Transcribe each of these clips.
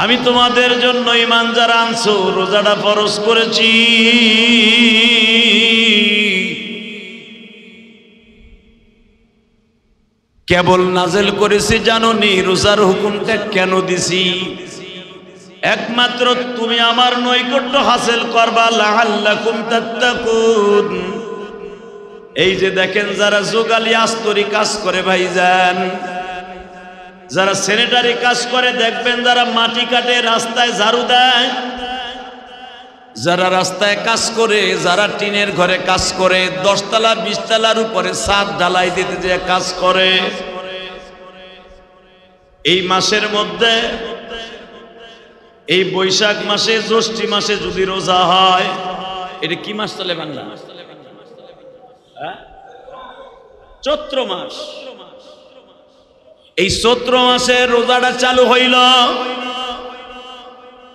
আমি তোমাদের জন্য ঈমান যারা আনছো রোজাটা ফরজ করেছি। কেবল নাজেল করেছি জানোনি রোজার হুকুমটা কেন দিছি? একমাত্র তুমি আমার নৈকট্য হাসিল করবা, লাআল্লাকুম তাত্তাকুন। এই যে দেখেন যারা যোগালী আস্তরি কাজ করে ভাইজান, যারা স্যানিটারি কাজ করে, দেখবেন যারা মাটি কাটে, রাস্তায় ঝাড়ু দেয়, যারা রাস্তায় কাজ করে, যারা টিনের ঘরে কাজ করে, 10 তলা 20 তলার উপরে ছাদ ঢালাই দিতে যে কাজ করে, এই মাসের মধ্যে, এই বৈশাখ মাসে জ্যৈষ্ঠ মাসে যদি রোজা হয়, এটা কি মাস চলে বাংলা? চৈত্র মাস। এই চৈত্র মাসে রোজাটা চালু হইল,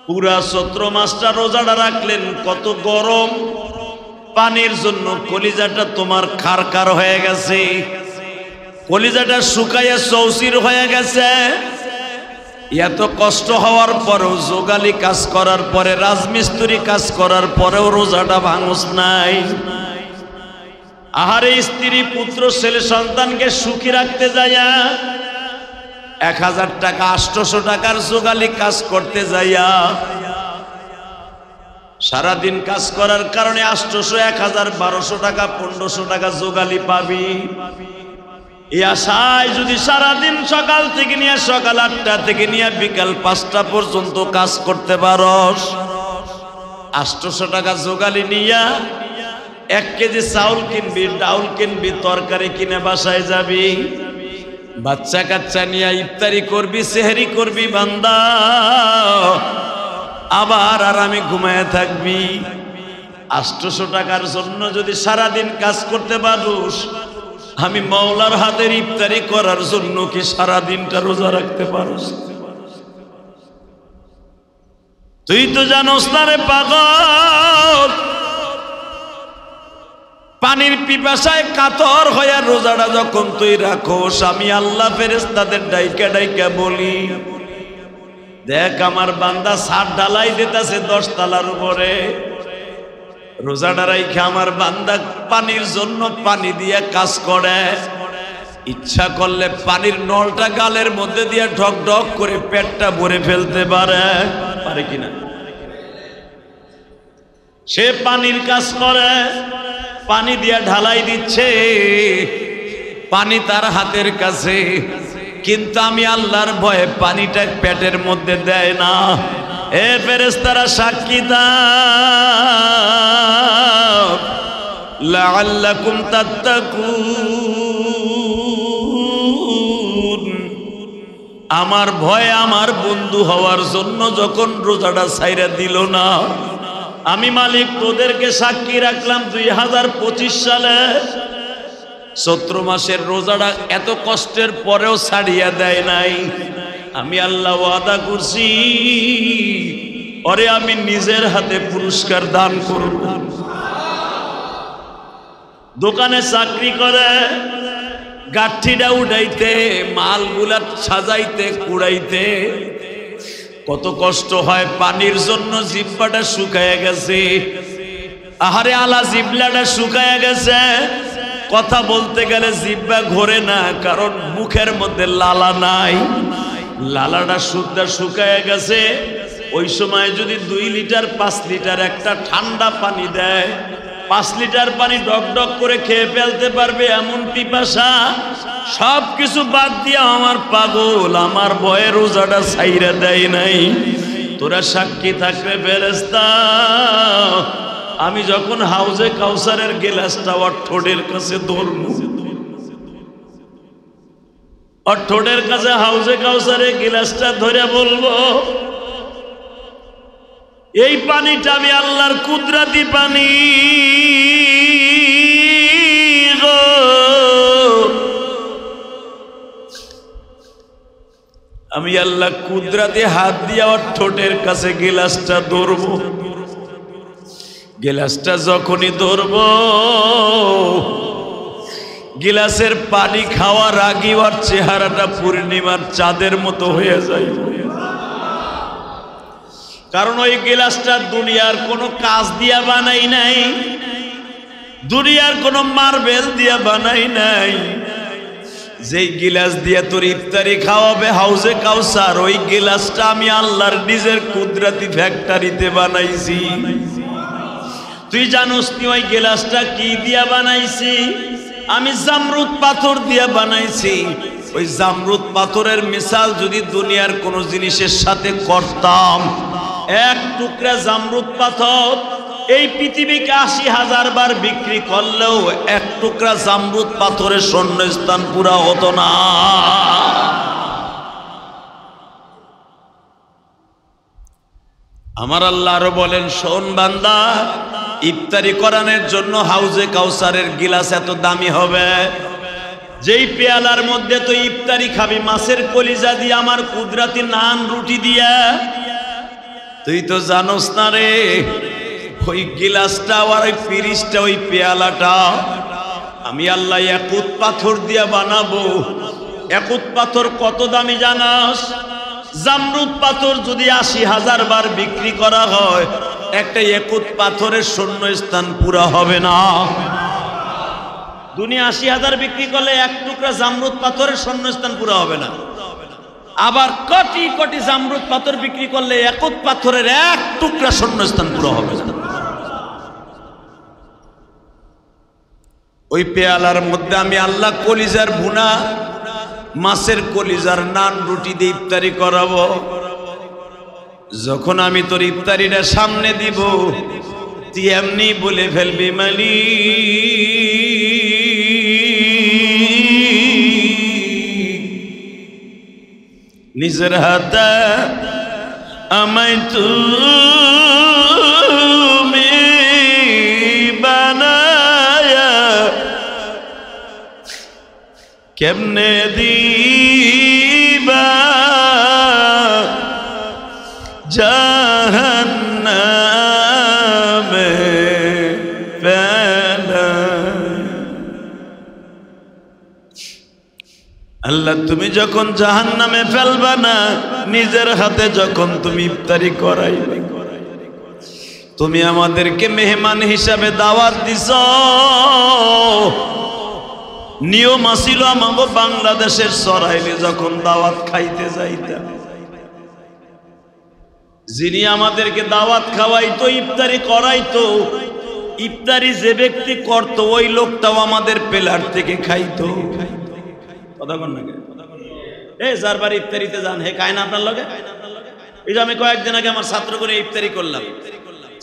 পুরা চৈত্র মাসটা রোজাটা রাখলেন। কত গরম, পানির জন্য কলিজাটা তোমার খারখার হয়ে গেছে, কলিজাটা শুকাইয়া চৌচির হয়ে গেছে। এত কষ্ট হওয়ার পরেও, যোগালী কাজ করার পরে, রাজমিস্ত্রি কাজ করার পরেও রোজাটা ভাঙস নাই। আহারে স্ত্রী পুত্র ছেলে সন্তানকে সুখী রাখতে যাইয়া 1000 টাকা 800 টাকার যোগালী কাজ করতে যাইয়া, সারাদিন কাজ করার কারণে 800, 1000, 1200 টাকা, 1500 টাকা যোগালী পাবি। এই আশায় যদি সারাদিন সকাল থেকে নিয়ে সকাল 8টা থেকে নিয়ে বিকাল 5টা পর্যন্ত কাজ করতে পারস, 800 টাকা যোগালী নিয়া 1 কেজি চাউল কিনবি, ডাউল কিনবি, তরকারি কিনে বাসায় যাবি, বাচ্চা কাচ্চা নিয়ে ইফতারি করবি, সেহরি করবি বান্দা, আবার আরামে ঘুমায় থাকবি। 800 টাকার জন্য যদি সারাদিন কাজ করতে পারুস, আমি মাওলার হাতের ইফতারি করার জন্য কি সারাদিনটা রোজা রাখতে পারুস? তুই তো জানোস না রে পাগল, পানির পিপাসায় কাতর হয়ে রোজাটা যখন তুই রাখোস, আমি আল্লাহ ফেরেশতাদের ডাইকা ডাইকা বলি, দেখ আমার বান্দা ছাদ ঢালাই দিতেছে 10 তলার উপরে, রোজাটা রাইখা আমার বান্দা পানির জন্য পানি দিয়ে কাজ করে। ইচ্ছা করলে পানির নলটা গালের মধ্যে দিয়ে ঢক ঢক করে পেটটা ভরে ফেলতে পারে কিনা? সে পানির কাজ করে, পানি দিয়ে ঢালাই দিচ্ছে, পানি তার হাতের কাছে, কিন্তু আমি আল্লাহর ভয়ে পানিটা পেটের মধ্যে দেয় না। এ ফেরেশতারা সাক্ষী দাও, লাআল্লাকুম তাত্তাকুন। আমার ভয়ে আমার বন্ধু হওয়ার জন্য যখন রোজাটা ছাইরা দিল না, আমি মালিক তোদেরকে সাক্ষী রাখলাম 2025 সালে চৈত্র মাসের রোজাটা এত কষ্টের পরেও ছাড়িয়া দেয় নাই। আমি আল্লাহ ওয়াদা করছি, ওরে আমি নিজের হাতে পুরস্কার দান করব। দোকানে চাকরি করে, গাঠিটা উঠাইতে, মালগুলা সাজাইতে, কুড়াইতে কত কষ্ট হয়, পানির জন্য জিহ্বাটা শুকায় গেছে। আহারে আলা জিহ্বাটা শুকায় গেছে, কথা বলতে গেলে জিহ্বা ঘোরে না, কারণ মুখের মধ্যে লালা নাই, লালাটা শুদ্ধা শুকায় গেছে। ওই সময় যদি 2 লিটার 5 লিটার একটা ঠান্ডা পানি দেয়, 5 লিটার পানি ডক ডক করে খেয়ে ফেলতে পারবে এমন পিপাসা। সব কিছু বাদ দিয়া আমার পাগল আমার ভয়ে রোজাটা ছাইরা দেয় নাই। তোরা সাক্ষী থাকবে ফেরেশতা, আমি যখন হাউজে কাউসারের গিলাসটা ওর ঠোঁটের কাছে ধরবো, ওর ঠোঁটের কাছে হাউজে কাউসারের গিলাসটা ধরে বলবো, এই পানিটা আমি আল্লাহর কুদরতি পানি গো, আমি আল্লাহ কুদরতি হাত দিয়ে ওর ঠোঁটের কাছে গিলাসটা ধরবো। গিলাসটা যখনই ধরবো, গিলাসের পানি খাওয়ার আগে ওর চেহারাটা পূর্ণিমার চাঁদের মতো হয়ে যায়। কারণ ওই গিলাসটা দুনিয়ার কোনো কাজ দিয়া বানাই নাই, দুনিয়ার কোনো মার্বেল দিয়া বানাই নাই। যেই গিলাস দিয়া তোর ইফতারি খাওয়াবে হাউজে কাউসার, ওই গিলাসটা আমি আল্লাহর নিজের কুদরতি ফ্যাক্টরিতে বানাইছি। তুই জানোস নি ওই গিলাসটা কি দিয়া বানাইছি? আমি জামরুদ পাথর দিয়া বানাইছি। ওই জামরুদ পাথরের মিসাল যদি দুনিয়ার কোনো জিনিসের সাথে করতাম, এক টুকরা জামরুদ পাথর এই পৃথিবীকে ৮০,০০০ বার বিক্রি করলেও এক টুকরা জামরুদ পাথরের শূন্যস্থান পুরা হতো না। আমার আল্লাহ আরো বলেন, শোন বান্দা, ইফতারি করানোর জন্য হাউজে কাউসারের গিলাস এত দামি হবে, যেই পেয়ালার মধ্যে তুই ইফতারি খাবি মাছের কলিজা দিয়ে, আমার কুদরতি নান রুটি দিয়া, তুই তো জানোস না রে ওই গিলাসটা আর ওই পিরিচটা, ওই পেয়ালাটা আমি আল্লাহ ইয়াকুত পাথর দিয়া বানাবো। ইয়াকুত পাথর কত দামি জানাস? জামরুদ পাথর যদি ৮০,০০০ বার বিক্রি করা হয়, একটা ইয়াকুত পাথরের শূন্যস্থান পুরা হবে না। দুনিয়া ৮০,০০০ বিক্রি করলে এক টুকরা জামরুদ পাথরের শূন্যস্থান পুরা হবে না। আবার কোটি কোটি জামরুদ পাথর বিক্রি করলে ইয়াকুত পাথরের এক টুকরা শূন্যস্থান পুরা হবে না। ওই পেয়ালার মধ্যে আমি আল্লাহ কলিজার ভুনা মাছের কলিজার নান রুটি দিয়ে ইফতারি করাবো। যখন আমি তোর ইফতারিটা সামনে দিব, তুই এমনি বলে ফেলবি, মালি নিজের হাতে আমায় তুমি বানায়া কেমনে দিবা জাহান্নামে ফেলা। আল্লাহ তুমি যখন জাহান্নামে ফেলবা না, নিজের হাতে যখন তুমি ইফতারি করাইবে, তুমি আমাদেরকে মেহমান হিসাবে দাওয়াত দিছ। নিয়ম আসিল আমাগো বাংলাদেশের সরাইলে যখন দাওয়াত খাইতে যাইতাম, যিনি আমাদেরকে দাওয়াত খাওয়াইতো, ইফতারি করাইতো, ইফতারি যে ব্যক্তি করতো ওই লোকটাও আমাদের প্লেট থেকে খাইতো। কথা কন না এই যার বাড়ি ইফতারিতে যান হে খায় না আপনার লগে? এই যে আমি কয়েকদিন আগে আমার ছাত্র করে ইফতারি করলাম,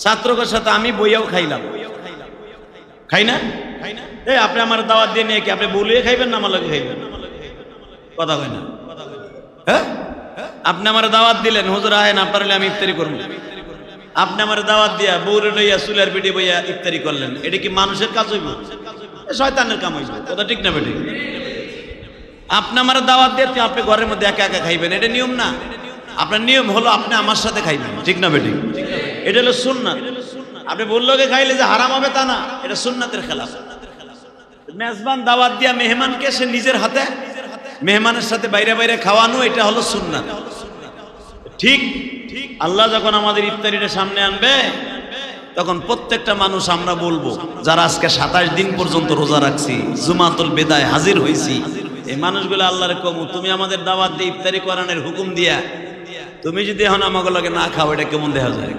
ছাত্রকের সাথে আমি বইয়াও খাইলাম, খাই না? এই আপনি আমার দাওয়াত দিয়ে নিয়ে কি আপনি বলিয়ে খাইবেন না আমার লগে খাইবেন? কথা কয় না। হ্যাঁ, আপনি আমার দাওয়াত দিলেন, হুজুর আহেন আপনার হলে আমি ইফতারি করবো। আপনি আমার দাওয়াত দিয়া বউরে লইয়া চুলের পিঠে বইয়া ইফতারি করলেন, এটা কি মানুষের কাজ হইব? শয়তানের কাম হইব। কথা ঠিক না বেটি? আপনি আমার দাওয়াত দিয়ে আপনি ঘরের মধ্যে একা একা খাইবেন, এটা নিয়ম না। আপনার নিয়ম হলো আপনি আমার সাথে খাইবেন, ঠিক না বেটি? এটা হলো সুন্নাত। আপনি বললোকে খাইলে যে হারাম হবে তা না, এটা সুন্নাতের খেলাফ। মেজবান দাওয়াত দিয়া মেহমানকে সে নিজের হাতে মেহমানের সাথে বাইরে বাইরে খাওয়ানো, এটা হলো সুন্নাত। ঠিক আল্লাহ যখন আমাদের ইফতারিটা সামনে আনবে, তখন প্রত্যেকটা মানুষ আমরা বলবো, যারা আজকে ২৭ দিন পর্যন্ত রোজা রাখছি, জুমাতুল বেদায় হাজির হয়েছি, এই মানুষগুলো আল্লাহর কমু, তুমি আমাদের দাওয়াত দিয়ে ইফতারি করানোর হুকুম দিয়া তুমি যদি এখন আমাকে লগে না খাও, এটা কেমন দেখা যায়?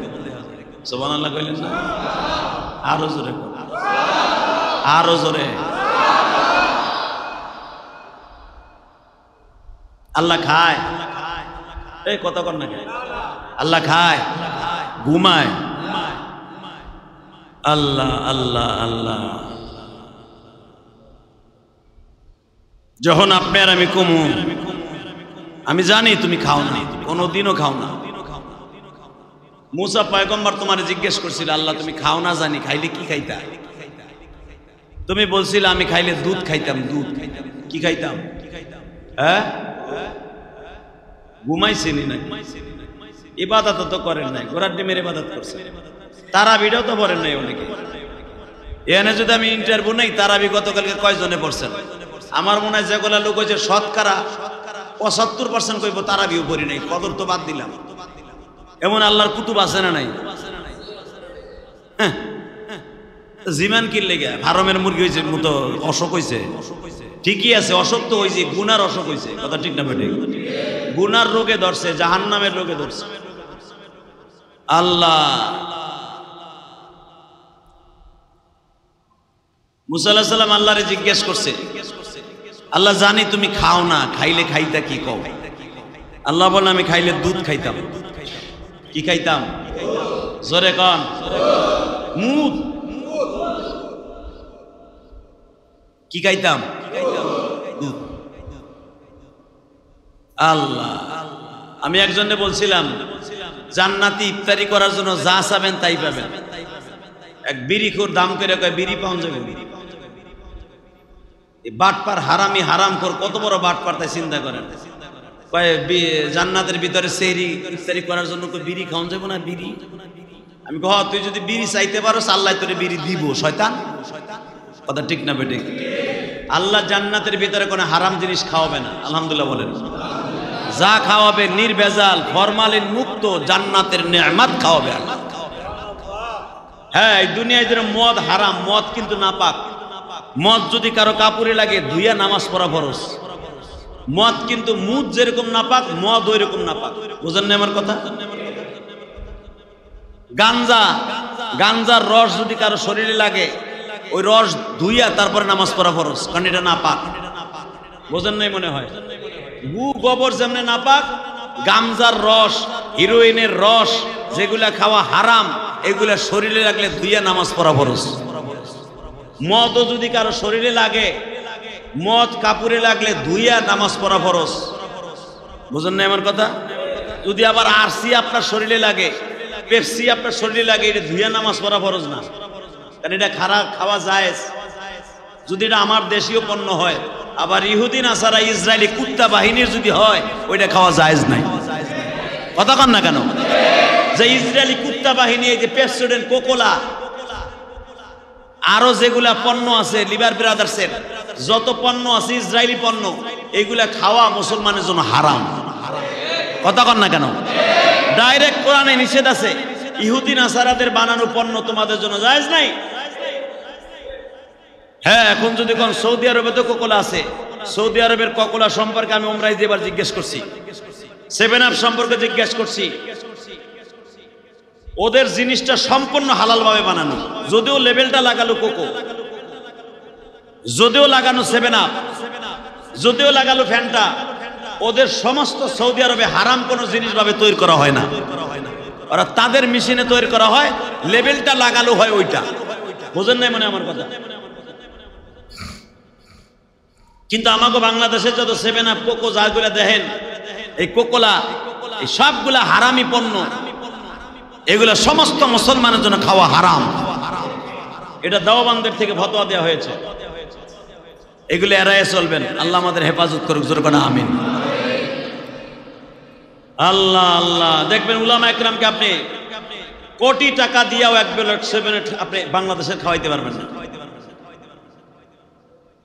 সুবহানাল্লাহ কইলেন না? আরো জোরে, আরো জোরে। আল্লাহ খায়, এই কথা কর না, আল্লাহ খায়, ঘুমায়। আল্লাহ আল্লাহ আল্লাহ। যখন আপনি আর আমি কমু, আমি জানি তুমি খাও না, কোনোদিনও খাও না। মুসা পয়গম্বর তোমার জিজ্ঞেস করছিল, আল্লাহ তুমি খাও না জানি, খাইলে কি খাইতা? তুমি বলছিলে আমি খাইলে দুধ খাইতাম। দুধ কি খাইতাম? হ্যাঁ, ঘুমাইছিনি না? ইবাদত তো করেন নাই, ঘোড়ার ডিমের ইবাদত করছে। তারাবিটাও তো পড়েন নাই অনেকে। এখানে যদি আমি ইন্টারভিউ নেই, তারাবি গতকালকে কয়জনে পড়ছেন? আমার মনে হয় যেগুলা লোক হয়েছে শতকরা ৭৫% কইব তারাবিও পড়ি নাই, কদর তো বাদ দিলাম। এমন আল্লাহর কুতুব আছে না নাই? হ্যাঁ, জিমান কিনলে গিয়া ফার্মের মুরগি হয়েছে মতো অসুখ হয়েছে, ঠিকই আছে, অসুখ তো হয়েছে, গুনার অসুখ হয়েছে, কথা ঠিক না বেটে? গুনার রোগে ধরছে, জাহান্নামের রোগে ধরছে। আল্লাহ মুসা আলাইহিস সালাম আল্লাহরে জিজ্ঞেস করছে, আল্লাহ জানি তুমি খাও না, খাইলে খাইতা কি কও? আল্লাহ বলেন আমি খাইলে দুধ খাইতাম। কি খাইতাম? জোরে কন। মুদ। কি খাইতাম? দুধ। আল্লাহ, আমি একজনে বলছিলাম জান্নাতি ইফতারি করার জন্য যা চাবেন তাই পাবেন। এক বিড়িখোর দাম করে কয় বিড়ি পাওয়া যাবে। বাটপার হারামি হারাম কর, কত বড় বাটপার তাই চিন্তা করেন। কয় জান্নাতের ভিতরে সেহরি ইফতারি করার জন্য বিড়ি খাওয়া যাবে না? বিড়ি? আমি কহ তুই যদি বিড়ি চাইতে পারো আল্লাহ তোরে বিড়ি দিব। শয়তান, কথা ঠিক না বেটে? আল্লাহ জান্নাতের ভিতরে কোনো হারাম জিনিস খাওয়াবে না। আলহামদুলিল্লাহ বলেন। যা খাওয়াবে নির্ভেজাল ফরমালিন মুক্ত জান্নাতের নেয়ামত খাওয়াবে আল্লাহ। হ্যাঁ, এই দুনিয়ায় যেন মদ হারাম, মদ কিন্তু নাপাক। মদ যদি কারো কাপড়ে লাগে ধুইয়া নামাজ পড়া ফরজ। মদ কিন্তু মুদ যেরকম নাপাক, মদ ওই রকম নাপাক। বুঝেন না আমার কথা? গাঞ্জা, গাঞ্জার রস যদি কারো শরীরে লাগে ওই রস ধুইয়া তারপরে নামাজ পড়া ফরজ, কারণ এটা নাপাক। বোঝেন নাই মনে হয়? গু গোবর যেমনে নাপাক, গাঞ্জার রস, হিরোইনের রস যেগুলা খাওয়া হারাম, এগুলা শরীরে লাগলে ধুইয়া নামাজ পড়া ফরজ। মদও যদি কারো শরীরে লাগে, মদ কাপড়ে লাগলে ধুইয়া নামাজ পড়া ফরজ। বুঝেন না আমার কথা? যদি আবার আরসি আপনার শরীরে লাগে, পেপসি আপনার শরীরে লাগে, এটা ধুইয়া নামাজ পড়া ফরজ না, কারণ এটা খারাপ খাওয়া জায়েজ যদি এটা আমার দেশীয় পণ্য হয়। আবার ইহুদি নাসারা ইসরায়েলি কুত্তা বাহিনীর যদি হয় ওইটা খাওয়া জায়েজ নাই। কথা কন না কেন? যে ইসরায়েলি কুত্তা বাহিনী, এই যে পেপসোডেন্ট, কোকোলা, আরো যেগুলা পণ্য আছে, লিভার ব্রাদার্সের যত পণ্য আছে ইসরায়েলি পণ্য, এইগুলা খাওয়া মুসলমানের জন্য হারাম। কথা কন না কেন? ডাইরেক্ট কোরআনে নিষেধ আছে, ইহুদি নাসারাদের বানানো পণ্য তোমাদের জন্য জায়েজ নাই। হ্যাঁ, এখন যদি কোন সৌদি আরবে তো কোকোলা আছে, সৌদি আরবের কোকোলা সম্পর্কে আমি উমরায় যেবার জিজ্ঞেস করছি, 7 আপ সম্পর্কে জিজ্ঞেস করছি। ওদের জিনিসটা সম্পূর্ণ হালাল ভাবে বানানো, যদিও লেবেলটা লাগালো কোকো, যদিও লাগানো 7 আপ, যদিও লাগালো ফ্যান্টা, ওদের সমস্ত সৌদি আরবে হারাম কোনো জিনিস ভাবে তৈরি করা হয় না। ওরা তাদের মেশিনে তৈরি করা হয়, লেবেলটা লাগালো হয় ওইটা। বুঝেন নাই মনে আমার কথা? কিন্তু আমাকে বাংলাদেশে যত 7 আপ, কোকো যাগুলা দেখেন, এই কোকোলা, এই সবগুলা হারামি পণ্য, এগুলা সমস্ত মুসলমানের জন্য খাওয়া হারাম। এটা দেওবন্দের থেকে ফতোয়া দেওয়া হয়েছে, এগুলো এড়াইয়ে চলবেন। আল্লাহ আমাদের হেফাজত করুক, জোরে বলেন আমিন। আল্লাহ আল্লাহ, দেখবেন উলামা একরামকে আপনি কোটি টাকা দিয়েও এক বেলা 7 আপনি বাংলাদেশের খাওয়াইতে পারবেন না।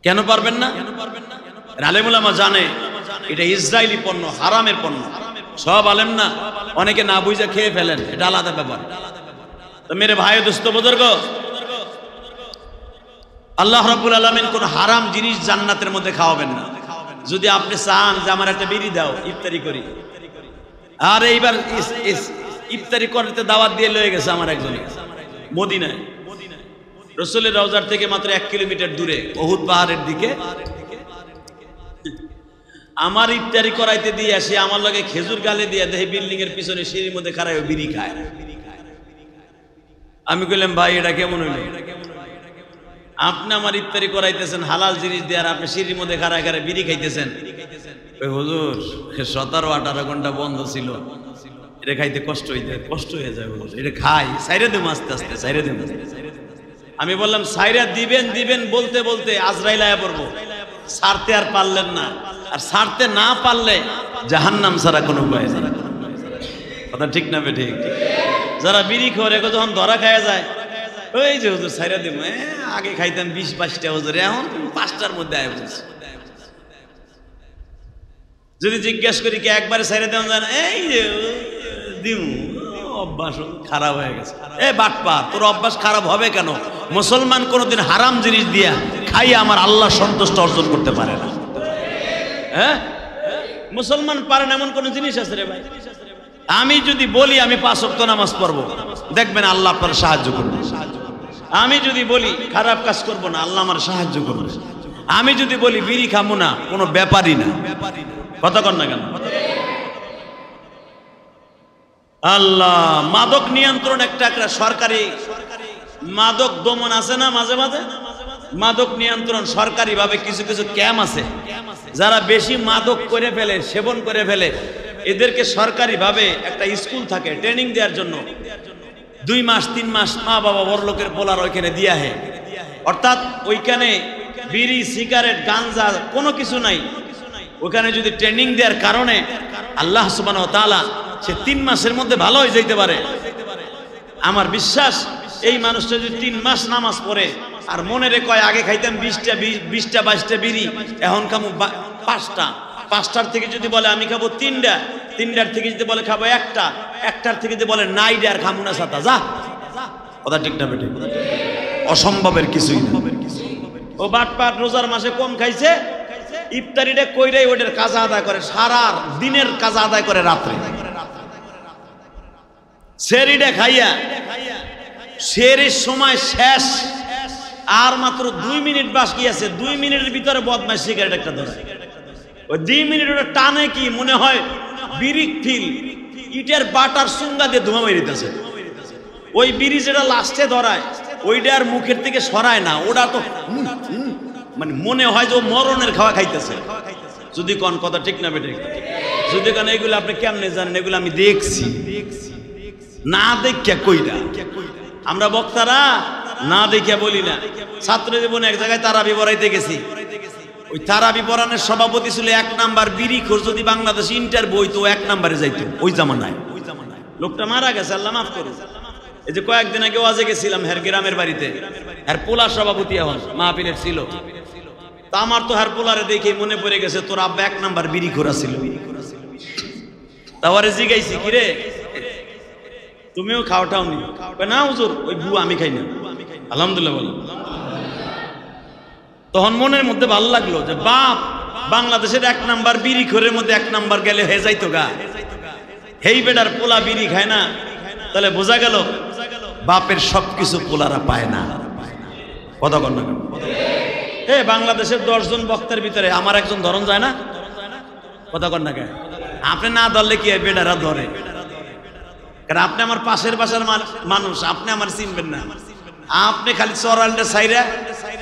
কেন পারবেন না? আলেম উলামা জানে এটা ইসরায়েলি পণ্য, হারামের পণ্য। সব আলেম না, অনেকে না বুঝে খেয়ে ফেলেন, এটা আলাদা ব্যাপার। তো মেরে ভাই দোস্ত বুজুর্গ, আল্লাহ রাব্বুল আলামিন কোন হারাম জিনিস জান্নাতের মধ্যে খাওয়াবেন না। যদি আপনি চান যে আমার একটা বিড়ি দাও, ইফতারি করি, আর এইবার ইফতারি করতে দাওয়াত দিয়ে লয়ে গেছে আমার একজনে মদিনায়, রাসূলের রওজার থেকে মাত্র 1 কিলোমিটার দূরে উহুদ পাহাড়ের দিকে। আমার ইফতারি করাইতে দিয়ে আসি, আমার লগে খেজুর গালে দিয়ে দেখে বিল্ডিং এর পিছনে সিঁড়ির মধ্যে খাড়ায় বিড়ি খায়। আমি কইলাম ভাই এটা কেমন হইল? আপনি আমার ইফতারি করাইতেছেন হালাল জিনিস দিয়ে, আর আপনি সিঁড়ির মধ্যে খাড়ায় খাড়ায় বিড়ি খাইতেছেন। ওই হুজুর 17-18 ঘন্টা বন্ধ ছিল, এটা খাইতে কষ্ট হয়ে যায় হুজুর, এটা খাই সাইরে দেব আস্তে আস্তে, সাইরে দেব। আমি বললাম সাইরা দিবেন বলতে বলতে আজরাইল আয়া পড়বো, ছাড়তে আর পারলেন না, আর ছাড়তে না পারলে জাহান্নাম ছাড়া কোনো উপায় নেই। কথা ঠিক না বে? ঠিক। যারা বিড়ি খোরে যখন ধরা খাওয়া যায়, ওই যে হুজুর সাইরা দেব, আগে খাইতাম 20-22টা হুজুর, এখন 5টার মধ্যে আয় বলছে। যদি জিজ্ঞেস করি কি একবারে সাইরা দেওয়া যায় না, এই যে দিমু, অভ্যাস খারাপ হয়ে গেছে। এ বাটপা, তোর অভ্যাস খারাপ হবে কেন? মুসলমান কোনোদিন হারাম জিনিস দিয়া খাইয়া আমার আল্লাহ সন্তুষ্ট অর্জন করতে পারে না। হ্যাঁ, মুসলমান পারেন এমন কোন জিনিস আছে রে ভাই? আমি যদি বলি আমি 5 ওয়াক্ত নামাজ পড়বো, দেখবেন আল্লাহ আপনার সাহায্য করবে। আমি যদি বলি খারাপ কাজ করব না, আল্লাহ আমার সাহায্য করবে। আমি যদি বলি বিড়ি খাবো না, কোনো ব্যাপারই না। কথা কন না কেন? আল্লাহ মাদক নিয়ন্ত্রণ একটা সরকারি মাদক দমন আছে না, মাঝে মাঝে মাদক নিয়ন্ত্রণ সরকারি ভাবে কিছু কিছু ক্যাম্প আছে। যারা বেশি মাদক করে ফেলে, সেবন করে ফেলে, এদেরকে সরকারি ভাবে একটা স্কুল থাকে ট্রেনিং দেওয়ার জন্য। 2 মাস 3 মাস মা বাবা বড় লোকের পোলার ওইখানে দিয়া হয়। অর্থাৎ ওইখানে বিড়ি, সিগারেট, গাঞ্জা কোনো কিছু নাই। ওখানে যদি ট্রেনিং দেওয়ার কারণে আল্লাহ সুবহানাহু ওয়া তাআলা সে 3 মাসের মধ্যে ভালো হয়ে যাইতে পারে। আমার বিশ্বাস এই মানুষটা যদি 3 মাস নামাজ পড়ে আর মনে রে কয় আগে খাইতাম 20টা 22টা বিড়ি, এখন খাবো 5টার থেকে যদি বলে আমি খাবো 3টার থেকে যদি বলে খাবো 1টার থেকে যদি বলে নাইডে আর খামু না সাতা, যা কথা ঠিক না বেটে? অসম্ভবের কিছুই না। ও বাটপাট রোজার মাসে কম খাইছে, ইফতারিটা কইরাই ওটার কাজা আদায় করে, সারা দিনের কাজা আদায় করে রাত্রে। সেরিটা খাইয়া সেরির সময় শেষ, আর মাত্র 2 মিনিট বাকি আছে। 2 মিনিটের ভিতরে বদমাইশ সিগারেট একটা ধরে। ওই 2 মিনিট ওটা টানে কি মনে হয় বিড়ি ফিল ইটের বাটার সুঙ্গা দিয়ে ধোঁয়া বেরিতেছে। ওই বিড়ি যেটা লাস্টে ধরায় ওইটা আর মুখের থেকে সরায় না, ওটা তো মানে মনে হয় যে ও মরণের খাওয়া খাইতেছে। যদি কোন কথা ঠিক না বেটে? যদি কোন এগুলো আপনি কেমনে জানেন? এগুলো আমি দেখছি, না দেখিয়া কইরা। আমরা বক্তারা না দেখিয়া বলি না। ছাত্র জীবনে এক জায়গায় তারাবি পড়াইতে গেছি। ওই তারাবি পড়ানোর সভাপতি ছিল 1 নাম্বার বিড়ি খোর। যদি বাংলাদেশ ইন্টারভিউ হইতো 1 নাম্বারে যাইতো ওই জামানায়। লোকটা মারা গেছে, আল্লাহ মাফ করুন। এই যে কয়েকদিন আগে ওয়াজে গেছিলাম হের গ্রামের বাড়িতে, আর পোলা সভাপতি এখন মাহফিলের ছিল। তা আমার তো হার পোলারে দেখে মনে পড়ে গেছে তোর আব্বা 1 নাম্বার বিড়ি খোরা ছিল। তারপরে জিগাইছি কিরে তুমিও খাওয়াটাও নি? না হুজুর, ওই বুয়া আমি খাই না। আলহামদুলিল্লাহ বলো। তখন মনের মধ্যে ভালো লাগলো যে বাপ বাংলাদেশের 1 নাম্বার বিড়ি খোরের মধ্যে 1 নাম্বার গেলে হয়ে যাইতো গা। হেই বেটার পোলা বিড়ি খায় না, তাহলে বোঝা গেল বাপের সবকিছু পোলারা পায় না। কথা কন না কেন? বাংলাদেশের 10 জন বক্তার ভিতরে আমার একজন ধরন যায় না। কথা কন না কেন? আপনি না ধরলে কি বেটারা ধরে? কারণ আপনি আমার পাশের বাসার মানুষ, আপনি আমার চিনবেন না। আপনি খালি চরালটা সাইরা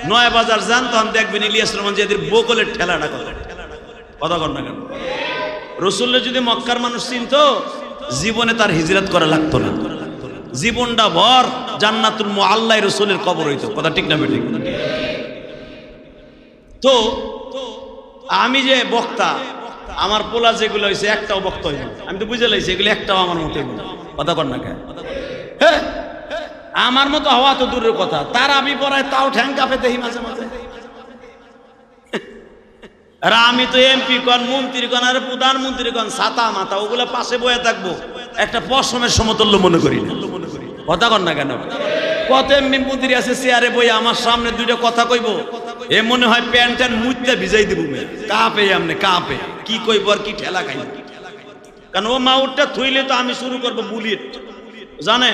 9 বাজার যান, তখন দেখবেন ইলিয়াস রহমান জিয়াদের বগলের ঠেলাটা কত। কথা কন না কেন? রসুল্লাহ যদি মক্কার মানুষ চিনতো, জীবনে তার হিজরত করা লাগতো না। জীবনটা ভর জান্নাতুল মুআল্লায় রসুলের কবর হইতো। কথা ঠিক না বেঠিক? তো আমি যে বক্তা, আমার পোলা যেগুলো হয়েছে একটাও বক্তা হইল, আমি তো বুঝে লাইছি এগুলো একটাও আমার মতো। কথা কর না কেন? হ্যাঁ, আমার মতো হওয়া তো দূরের কথা, তার আমি পড়ায় তাও ঠ্যাং কাঁপে দেখি মাঝে মাঝে। আর আমি তো এমপি কন, মন্ত্রী কন, আর প্রধানমন্ত্রী কন, ছাতা মাথা ওগুলা পাশে বয়ে থাকবো, একটা পশমের সমতুল্য মনে করি না। কথা কর না কেন? কত এমপি মন্ত্রী আছে চেয়ারে বই, আমার সামনে 2টা কথা কইব, এ মনে হয় প্যান্টের মুচটা ভিজাই দিব। কাঁপে আমনে কাঁপে, কি কইব আর কি ঠেলা খাই। কারণ ও মাউটটা থইলে তো আমি শুরু করবো বুলেট, জানে?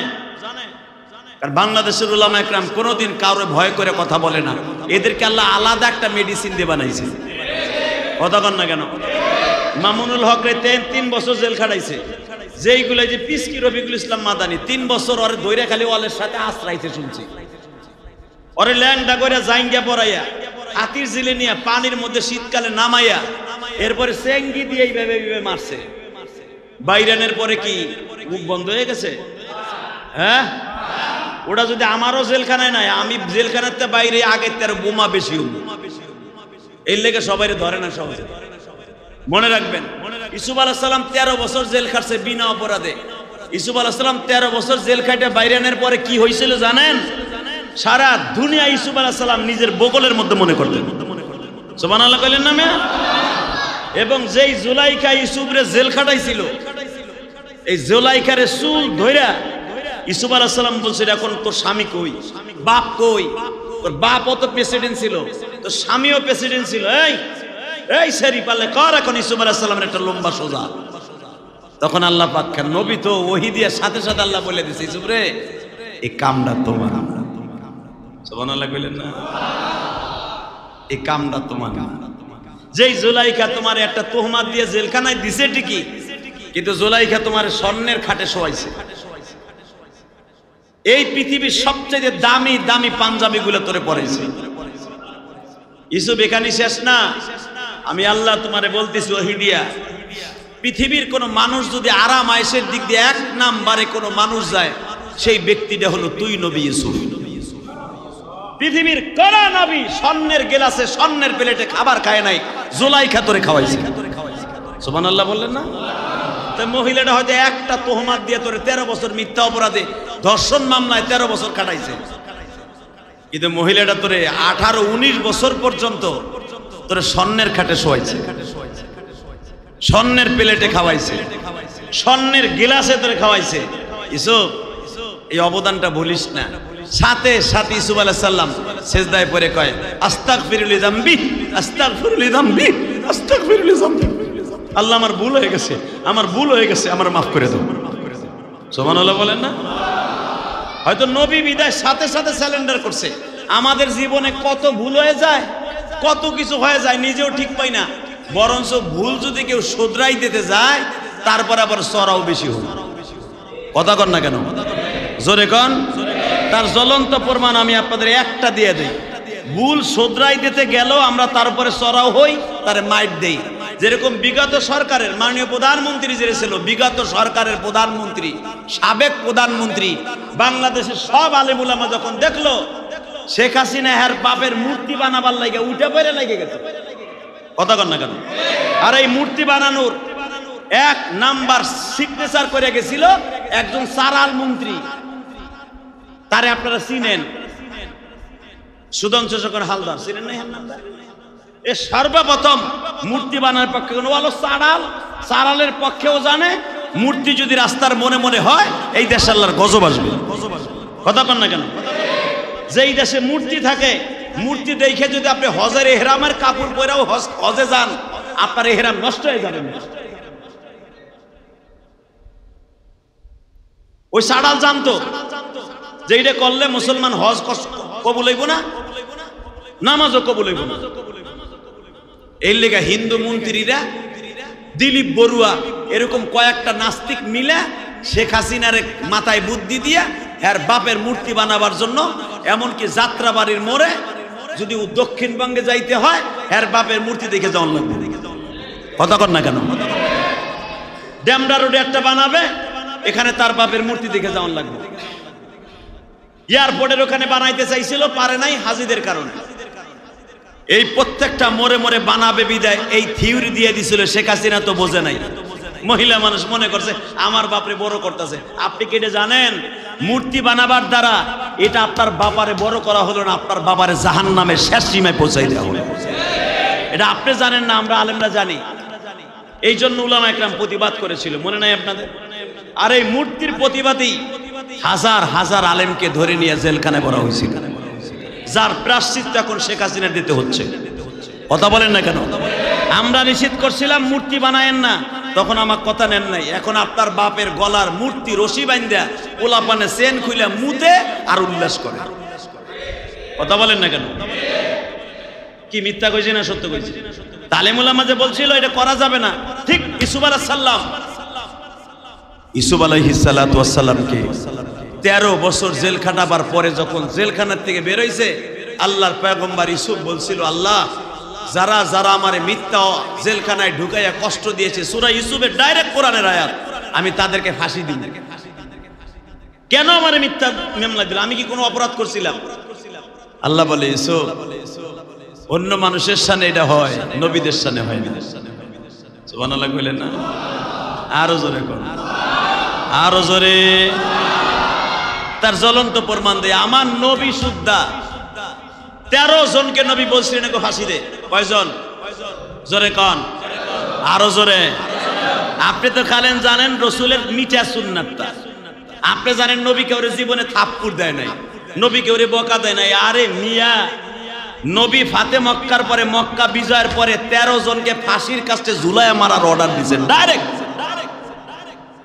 কারণ বাংলাদেশের উলামা একরাম কোনোদিন কাউরে ভয় করে কথা বলে না। এদেরকে আল্লাহ আলাদা একটা মেডিসিন দিয়ে বানাইছে। কথা কন না কেন? মামুনুল হক রে 3 বছর জেল খাটাইছে। যেইগুলো যে পিসকি রফিকুল ইসলাম মাদানি 3 বছর ওরে ধইরা খালি ওয়ালের সাথে আশ্রাইছে শুনছি। ওরে ল্যাংডা করে জাইঙ্গা পড়াইয়া হাতির জিলে নিয়ে পানির মধ্যে শীতকালে নামাইয়া এরপরে চেঙ্গি দিয়ে এইভাবে মারছে। বাইরানের পরে কি মুখ বন্ধ হয়ে গেছে? হ্যাঁ, ওটা যদি আমারও জেলখানায় নাই, আমি জেলখানাতে বাইরে আগের তার বোমা বেশি হবো। এর লেগে সবাই ধরে না সহজে। মনে রাখবেন, ইউসুফ আলাইহিস সালাম 13 বছর জেল খাটছে বিনা অপরাধে। ইউসুফ আলাইহিস সালাম 13 বছর জেল খাটে বাইরানের পরে কি হয়েছিল জানেন? সারা দুনিয়া ইউসুফ আলাইহিস সালাম নিজের বগলের মধ্যে মনে করতেন। সুবহানাল্লাহ কইলেন না মেয়া? এবং যেই জুলাইখা ইউসুফরে জেল খাটাইছিল, এই জুলাইখারে চুল ধইরা ইউসুফ আলাইহিস সালাম বলছিল এখন তোর স্বামী কই, বাপ কই? তোর বাপও তো প্রেসিডেন্ট ছিল, তোর স্বামীও প্রেসিডেন্ট ছিল, এই সেরি পারলে কর এখন ইউসুফ আলাইহিস সালামের একটা লম্বা সোজা। তখন আল্লাহ পাক নবী তো ওহী দিয়ে সাথে সাথে আল্লাহ বলে দিয়েছে, ইউসুফ রে এই কামটা তোমার। সুবহানাল্লাহ কইলেন না? এই কামটা তোমার। যেই জুলাইখা তোমার একটা তোহমাত দিয়ে জেলখানায় দিছে ঠিকই, কিন্তু জুলাইখা তোমার স্বর্ণের খাটে শোয়াইছে। এই পৃথিবীর সবচেয়ে দামি দামি পাঞ্জাবি গুলো তোরে পরাইছে। ইউসুফ এখানে শেষ না, আমি আল্লাহ তোমারে বলতেছি ওহী দিয়া, পৃথিবীর কোন মানুষ যদি আরাম আয়েশের দিক দিয়ে এক নাম্বারে কোন মানুষ যায়, সেই ব্যক্তিটা হলো তুই নবী ইউসুফ। পৃথিবীর কোন নবী স্বর্ণের গেলাসে স্বর্ণের প্লেটে খাবার খায় নাই, জুলাইখা তোরে খাওয়াইছে। সুবহানাল্লাহ বললেন না? তো মহিলাটা হয়তো একটা তোহমাত দিয়ে তোরে 13 বছর মিথ্যা অপরাধে ধর্ষণ মামলায় 13 বছর কাটাইছে, কিন্তু মহিলাটা তোরে 18-19 বছর পর্যন্ত তোরে স্বর্ণের খাটে শোয়াইছে, স্বর্ণের প্লেটে খাওয়াইছে, স্বর্ণের গিলাসে তোরে খাওয়াইছে। ইউসুফ এই অবদানটা ভুলিস না। সাথে সাথে ইউসুফ আলাইহিস সালাম সিজদায় পড়ে কয় আস্তাগফিরু লিযামবি, আস্তাগফিরু লিযামবি, আস্তাগফিরু লিযামবি। আল্লাহ আমার ভুল হয়ে গেছে, আমার ভুল হয়ে গেছে, আমার মাফ করে দাও। সুবহানাল্লাহ বলেন না? হয়তো নবী বিদায় সাথে সাথে স্যালেন্ডার করছে। আমাদের জীবনে কত ভুল হয়ে যায়, কত কিছু হয়ে যায়, নিজেও ঠিক পাই না। বরঞ্চ ভুল যদি কেউ শোধরাই দিতে যায়, তারপর আবার চড়াও বেশি হয়। কথা কন না কেন? জোরে কন। তার জ্বলন্ত প্রমাণ আমি আপনাদের একটা দিয়ে দিই। ভুল শোধরাই দিতে গেলেও আমরা তারপরে চড়াও হই, তার মাইট দেই। যেরকম বিগত সরকারের মাননীয় প্রধানমন্ত্রী যে ছিল, বিগত সরকারের প্রধানমন্ত্রী, সাবেক প্রধানমন্ত্রী, বাংলাদেশের সব আলেম উলামা যখন দেখলো শেখ হাসিনা এর বাপের মূর্তি বানাবার লাগে উঠে পড়ে লেগে গেছে। কথা কন না কেন? আর এই মূর্তি বানানোর এক নাম্বার সিগনেচার করে গেছিল একজন সারাল মন্ত্রী, তারে আপনারা চিনেন, সুধাংশু শেখর হালদার, চিনেন না? এ সর্বপ্রথম মূর্তি বানানোর পক্ষে কোনো বলো সারাল, সারালের পক্ষেও জানে মূর্তি যদি রাস্তার মনে মনে হয় এই দেশে আল্লাহর গজব আসবে। কথা কন না কেন? যেই দেশে মূর্তি থাকে, মূর্তি দেখে যদি আপনি হজের এহরামের কাপড় পরেও হজে যান, আপনার এহরাম নষ্ট হয়ে যাবে। ওই সাড়াল জানতো যে এটা করলে মুসলমান হজ কবুল হইব না, নামাজও কবুল হইব না। এই লেগা হিন্দু মন্ত্রীরা, দিলীপ বড়ুয়া এরকম কয়েকটা নাস্তিক মিলে শেখ হাসিনার মাথায় বুদ্ধি দিয়া এর বাপের মূর্তি বানাবার জন্য, এমনকি যাত্রাবাড়ির মোড়ে যদি দক্ষিণবঙ্গে যাইতে হয় এর বাপের মূর্তি দেখে যাওয়ান লাগবে। কথা কর না কেন? ড্যামরা রোডে একটা বানাবে, এখানে তার বাপের মূর্তি দেখে যাওয়ান লাগবে। এয়ারপোর্টের ওখানে বানাইতে চাইছিল, পারে নাই হাজিদের কারণে। এই প্রত্যেকটা মোড়ে মোড়ে বানাবে বিদায় এই থিওরি দিয়ে দিছিল। শেখ হাসিনা তো বোঝে নাই, মহিলা মানুষ মনে করছে আমার বাপরে বড় করতেছে। আপনি কি এটা জানেন? মূর্তি বানাবার দ্বারা এটা আপনার বাবারে বড় করা হলো না, আপনার বাবারে জাহান্নামের শেষ সীমায় পৌঁছাই দেওয়া হলো। এটা আপনি জানেন না, আমরা আলেমরা জানি। এই জন্য উলামা একরাম প্রতিবাদ করেছিল, মনে নাই আপনাদের? আর এই মূর্তির প্রতিবাদী হাজার হাজার আলেমকে ধরে নিয়ে জেলখানায় ভরা হয়েছিল, যার প্রায়শ্চিত্ত এখন শেখ হাসিনার দিতে হচ্ছে। কথা বলেন না কেন? আমরা নিষেধ করছিলাম মূর্তি বানায়েন না, তখন আমার কথা নেন নাই। এখন আপনার বাপের গলার মূর্তি রশি বাইন্দা পোলাপানে চেন খুইলা মুতে আর উল্লাস করে। কথা বলেন না কেন? কি মিথ্যা কইছি না সত্য কইছি? তালিম উলামা যে বলছিল এটা করা যাবে না, ঠিক ইউসুফ আলাইহিস সালাম, ইউসুফ আলাইহিস সালাতু ওয়াস সালামকে 13 বছর জেল খাটাবার পরে যখন জেলখানার থেকে বের হইছে, আল্লাহর পয়গম্বর ইউসুফ বলছিল, আল্লাহ যারা যারা আমারে মিথ্যা জেলখানায় ঢুকাইয়া কষ্ট দিয়েছে, সূরা ইউসুফের ডাইরেক্ট কোরআনের আয়াত, আমি তাদেরকে ফাঁসি দিব। কেন আমারে মিথ্যা মামলা দিল? আমি কি কোনো অপরাধ করছিলাম? আল্লাহ বলে, ইউসুফ অন্য মানুষের সামনে এটা হয়, নবীদের সামনে হয় না। সুবহানাল্লাহ কইলেন না? আরো জোরে কোন, আরো জোরে। তার জ্বলন্ত প্রমাণ দেয় আমার নবী সুদ্ধা 13 জনকে নবী বলছিলেন ফাঁসি দে। কয়জন? জোরে কন, আরো জোরে, আপনি তো খালেন জানেন রসুলের মিঠা সুন্নাতটা, আপনি জানেন নবী কেউ জীবনে থাপ্পড় দেয় নাই, নবী কেউ বকা দেয় নাই। আরে মিয়া, নবী ফাতে মক্কার পরে, মক্কা বিজয়ের পরে 13 জনকে ফাঁসির কাছে ঝুলায় মারার অর্ডার দিয়েছেন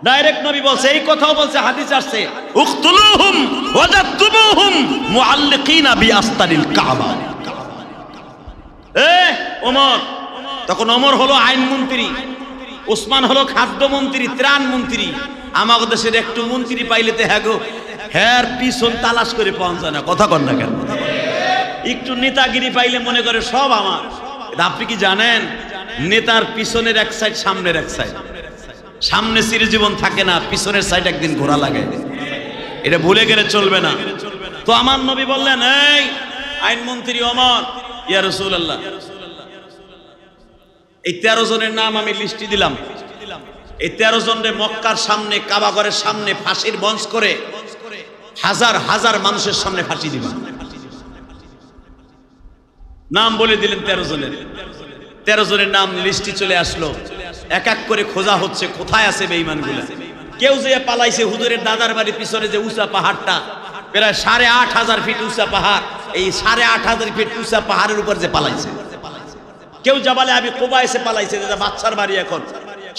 ডাইরেক্ট নবী বলছে, এই কথাও বলছে, হাদিস আসছে, উকতুলুহুম ওয়াজাতুমুহুম মুআল্লিকিনা বিআস্তারিল কাবা। ওমর, তখন ওমর হলো আইন মন্ত্রী, ওসমান হলো খাদ্য মন্ত্রী, ত্রাণ মন্ত্রী। আমাদের দেশের একটু মন্ত্রী পাইলেতে হ্যাগো হ্যার পিছন তালাশ করে পাওয়া যায় না, কথা কন না কেন? একটু নেতাগিরি পাইলে মনে করে সব আমার। আপনি কি জানেন নেতার পিছনের এক সাইড সামনের এক সাইড, সামনে চিরজীবন থাকে না, পিছনের সাইড একদিন ঘোরা লাগে, এটা ভুলে গেলে চলবে না। তো আমার নবী বললেন, এই আইনমন্ত্রী ওমর, ইয়া রাসূলুল্লাহ, এই 13 জনের নাম আমি লিস্টি দিলাম, এই 13 জনের মক্কার সামনে, কাবা ঘরের সামনে ফাঁসির মঞ্চ করে হাজার হাজার মানুষের সামনে ফাঁসি দিবা। নাম বলে দিলেন 13 জনের। 13 জনের নাম লিস্টি চলে আসলো, এক এক করে খোঁজা হচ্ছে কোথায় আছে বেঈমানগুলো। কেউ যে পালাইছে হুজুরের দাদার বাড়ির পিছনে যে উঁচা পাহাড়টা, প্রায় 8500 ফিট উঁচা পাহাড়, এই 8500 ফিট উঁচা পাহাড়ের উপর যে পালাইছে। কেউ জাবালে আবি কুবা এসে পালাইছে, যেটা বাচ্চার বাড়ি এখন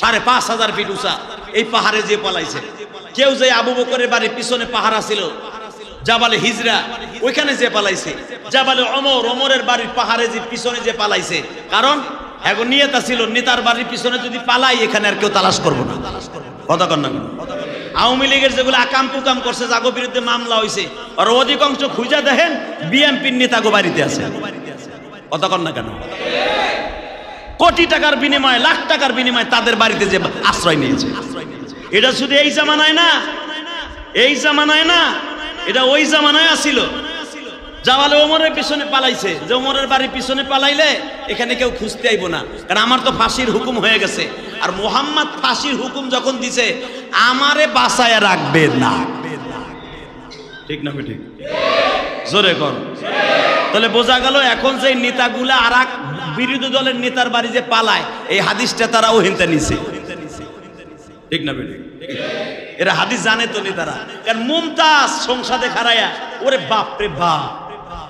5500 ফিট উঁচা, এই পাহাড়ে যে পালাইছে। কেউ যে আবু বকরের বাড়ির পিছনে পাহাড় ছিল জাবালে হিজরা, ওইখানে যে পালাইছে। জাবালে ওমর, ওমরের বাড়ির পাহাড়ে যে পিছনে যে পালাইছে, কারণ এখন নিয়তা ছিল নেতার বাড়ির পিছনে যদি পালাই এখানে আর কেউ তালাশ করবো না, কথা কন না। আওয়ামী লীগের যেগুলো আকাম কুকাম করছে, যাগো বিরুদ্ধে মামলা হয়েছে, আর অধিকাংশ খুঁজা দেখেন বিএনপির নেতা গো বাড়িতে আছে, কথা কন না কেন? কোটি টাকার বিনিময়ে, লাখ টাকার বিনিময়ে তাদের বাড়িতে যে আশ্রয় নিয়েছে। এটা শুধু এই জামানায় না, এই জামানায় না, এটা ওই জামানায় আসিল। জাওয়ালে ওমরের পিছনে পালাইছে, যে ওমরের বাড়ির পিছনে পালাইলে এখানে কেউ খুঁজতে আইব না, কারণ আমার তো ফাঁসির হুকুম হয়ে গেছে। আর মুহাম্মদ ফাঁসির হুকুম যখন দিছে, আমারে বাঁচায় রাখবে না, ঠিক না ঠিক? জোরে কর। তাহলে বোঝা গেল এখন যে নেতাগুলা আর এক বিরোধী দলের নেতার বাড়ি যে পালায়, এই হাদিসটা তারা ওহিনতে নিছে, ঠিক না বেটি? এরা হাদিস জানে তো নেতারা। কারণ মুমতাজ সংসদে খাড়ায়া, ওরে বাপ রে বাপ,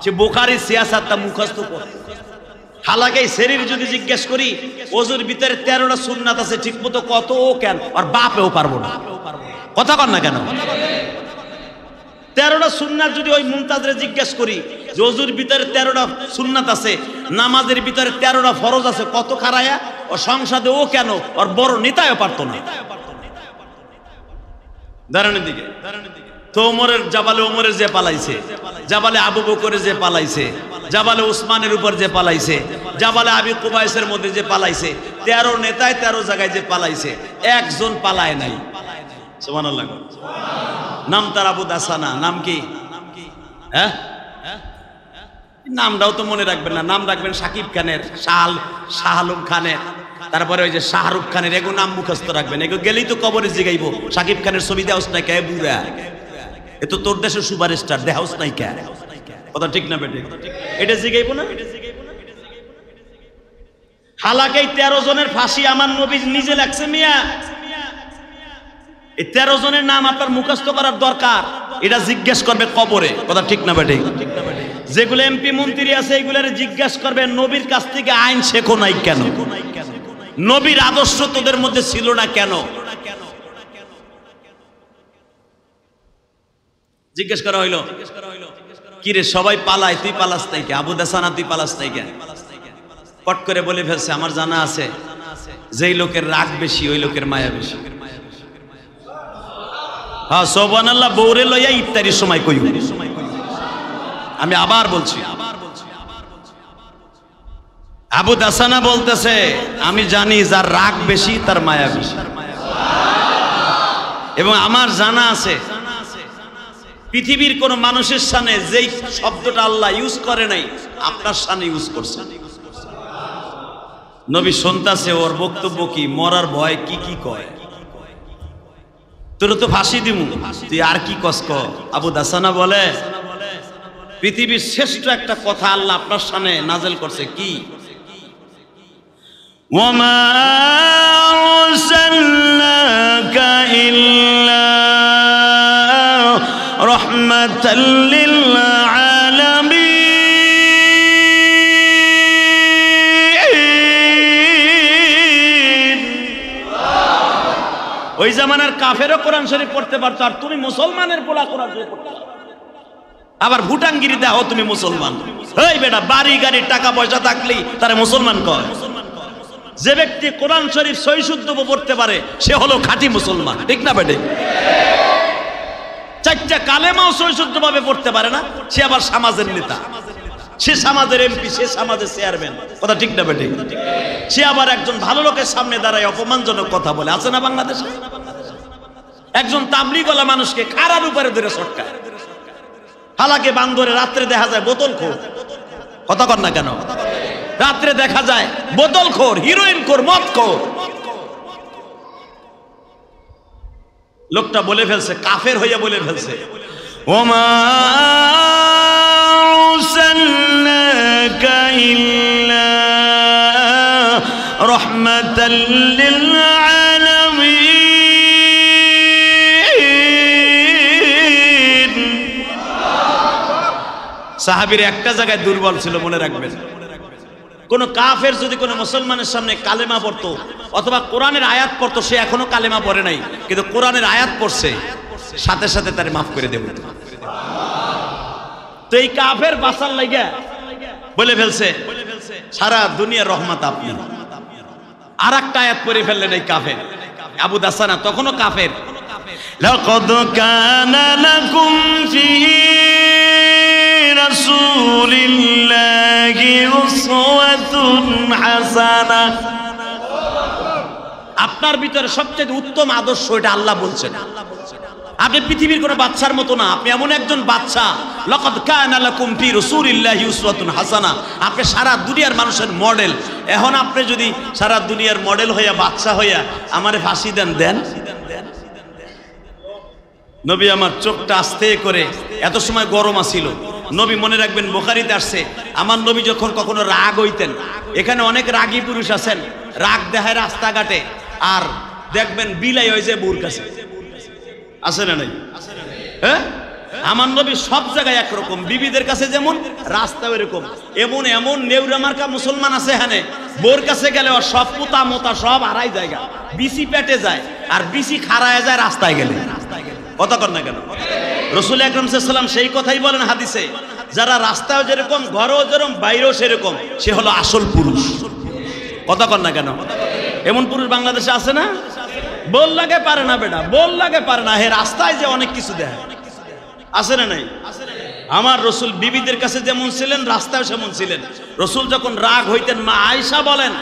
সে বুখারী সিয়াসাতটা মুখস্থ করে। হালাকে শরীর যদি জিজ্ঞেস করি, ওজুর ভিতরে 13টা সুন্নাত আছে, ঠিক মতো কত ও কেন আর বাপেও পারবো না, কথা কন না কেন? 13টা সুন্নাত যদি ওই মুমতাজরে জিজ্ঞেস করি যে ওজুর ভিতরে 13টা সুন্নাত আছে, নামাজের ভিতরে 13টা ফরজ আছে, কত খাড়ায়া ও সংসদে ও কেন ওর বড় নেতাও পারতো না। দাঁড়ানোর দিকে তো ওমরের, জাবালে ওমরের যে পালাইছে, জাবালে আবু বকরের যে পালাইছে, জাবালে উসমানের উপর যে পালাইছে, জাবালে আবি কুবাইসের মধ্যে যে পালাইছে, 13 নেতায় 13 জায়গায় যে পালাইছে, একজন পালায় নাই। সুবহানাল্লাহ। নাম তার আবু দাসানা। নাম কি? হ্যাঁ, নামটাও তো মনে রাখবেন না, নাম রাখবেন সাকিব খানের, শাহ আলম খানের, তারপরে ওই যে শাহরুখ খানের, এগো নাম মুখস্থ রাখবেন। এগো গেলেই তো কবরে জিগাইব, সাকিব খানের ছবি দেওয়াস নাই কে বুড়া, এ তো তোর দেশের সুপারস্টার, দেহাউস নাই কে, কথা ঠিক না বেটে? এটা জিগাইব না। হালাকে 13 জনের ফাঁসি আমার নবী নিজে লাগছে মিয়া। এই 13 জনের নাম আপনার মুখস্থ করার দরকার, এটা জিজ্ঞেস করবে কবরে, কথা ঠিক না বেটে? যেগুলো এমপি মন্ত্রী আছে এগুলোর জিজ্ঞেস করবে নবীর কাছ থেকে আইন শেখো নাই কেন, নবীর আদর্শ তোদের মধ্যে ছিল না কেন, জিজ্ঞেস করা হইলো। কি রে সবাই পালায়, তুই পালাস নাই কে? আবু দাসানা তুই পালাস নাই কে? পট করে বলে ফেলছে, আমার জানা আছে যেই লোকের রাগ বেশি ওই লোকের মায়া বেশি। হ্যাঁ সুবহানাল্লাহ। বউরে লইয়া ইফতারির সময় কইব, আমি আবার বলছি। আবু দাসানা বলতেছে, আমি জানি যার রাগ বেশি তার মায়া বেশি, এবং আমার জানা আছে পৃথিবীর কোন মানুষের সামনে যেই শব্দটা আল্লাহ ইউজ করে নাই আপনার সামনে ইউজ করছে। নবী শুনতাছে, ওর বক্তব্য কি, মরার ভয় কি কি কয়, তোর তো ফাঁসি দিমু, তুই আর কি কস ক। আবু দাসানা বলে, পৃথিবীর শ্রেষ্ঠ একটা কথা আল্লাহ আপনার সামনে নাজেল করছে, কি? ওয়ামা আরসালনাকা ইল্লা রাহমাতাল লিল আলামিন। ওই জামানার কাফেরও কোরআন শরীফ পড়তে পারতো, আর তুমি মুসলমানের পোলা কোরআন শরীফ পড়তে পারো। আবার ভুটানগিরি দাও তুমি মুসলমান। এই বেটা, বাড়ি গাড়ি টাকা পয়সা থাকলেই তারে মুসলমান কয়। যে ব্যক্তি কোরআন শরীফ সহি শুদ্ধ পড়তে পারে সে হলো খাঁটি মুসলমান, ঠিক না বেটে? চারটা কালেমাও সহি শুদ্ধ ভাবে পড়তে পারে না, সে আবার সমাজের নেতা, সে সমাজের এমপি, সে সমাজের চেয়ারম্যান, কথা ঠিক না বেটে? সে আবার একজন ভালো লোকের সামনে দাঁড়ায় অপমানজনক কথা বলে, আছে না বাংলাদেশে? একজন তাবলীগওয়ালা মানুষকে খাড়ার উপরে ধরে ছটকায়, হালাকে বান্দরে রাত্রে দেখা যায় বোতল খোর, কথা কর না কেন? রাত্রে দেখা যায় বোতল খোর, হিরোইন খোর, মদ খোর। লোকটা বলে ফেলছে, কাফের হইয়া বলে ফেলছে, ওমা আরসালনাকা ইল্লা রাহমাতাল লিল আলামিন। সাহাবীর একটা জায়গায় দুর্বল ছিল, মনে রাখবেন। কোন কাফের যদি কোন মুসলমানের সামনে কালেমা পড়তো অথবা কোরআনের আয়াত পড়তো, সে এখনো কালেমা পড়ে নাই কিন্তু কোরআনের আয়াত পড়ছে, সাথে সাথে তারে মাফ করে দেব। তো এই কাফের বাঁচার লাগা বলে ফেলছে সারা দুনিয়ার রহমত আপনি। আর একটা আয়াত পড়ে ফেললেন এই কাফের, আবু দাসানা তখনও কাফের। লাকাদ কানা লাকুম ফি রাসূলিল্লাহি উসওয়াতুন হাসানা। আপনার ভিতরে সবচেয়ে উত্তম আদর্শ এটা আল্লাহ বলছেন। আপনি পৃথিবীর কোনো বাচ্চার মতো না, আপনি এমন একজন বাচ্চা। লাকাদ কানা লাকুম ফি রাসূলিল্লাহি উসওয়াতুন হাসানা, আপনি সারা দুনিয়ার মানুষের মডেল। এখন আপনি যদি সারা দুনিয়ার মডেল হইয়া বাচ্চা হইয়া আমারে ফাঁসি দেন, দেন। নবী আমার চোখটা আস্তে করে, এত সময় গরম আসিল। নবী মনে রাখবেন বুখারীতে আসছে, আমার নবী যখন কখনো রাগ হইতেন, এখানে অনেক রাগী পুরুষ আছেন, রাগ দেখায় রাস্তাঘাটে, আর দেখবেন বিলাই হয়ে যায় বউর কাছে, আছে না নাই? হ্যাঁ, আমার নবী সব জায়গায় একরকম, বিবিদের কাছে যেমন রাস্তাও এরকম। এমন এমন নেউরা মার্কা মুসলমান আছে এখানে, বউর কাছে গেলে ওর সব পুতা মোতা সব হারাই জায়গা, বিসি পেটে যায় আর বিসি খাড়ায় যায় রাস্তায় গেলে, কথা কর না কেন? রাসূল আকরাম সাল্লাল্লাহু আলাইহি ওয়াসাল্লাম সেই কথাই বলেন হাদিসে, যারা রাস্তায় যেরকম ঘরেও যেরকম বাইরেও সেরকম, সে হলো আসল পুরুষ, কথা কর না কেন? এমন পুরুষ বাংলাদেশে আছে না? বল লাগে পারে না বেটা, বল লাগে পারে না, হে রাস্তায় যে অনেক কিছু দেয়, আছে না নাই? আমার রাসূল বিবিদের কাছে যেমন ছিলেন, রাস্তায় সেমন ছিলেন। রাসূল যখন রাগ হইতেন, মা আয়েশা বলেন,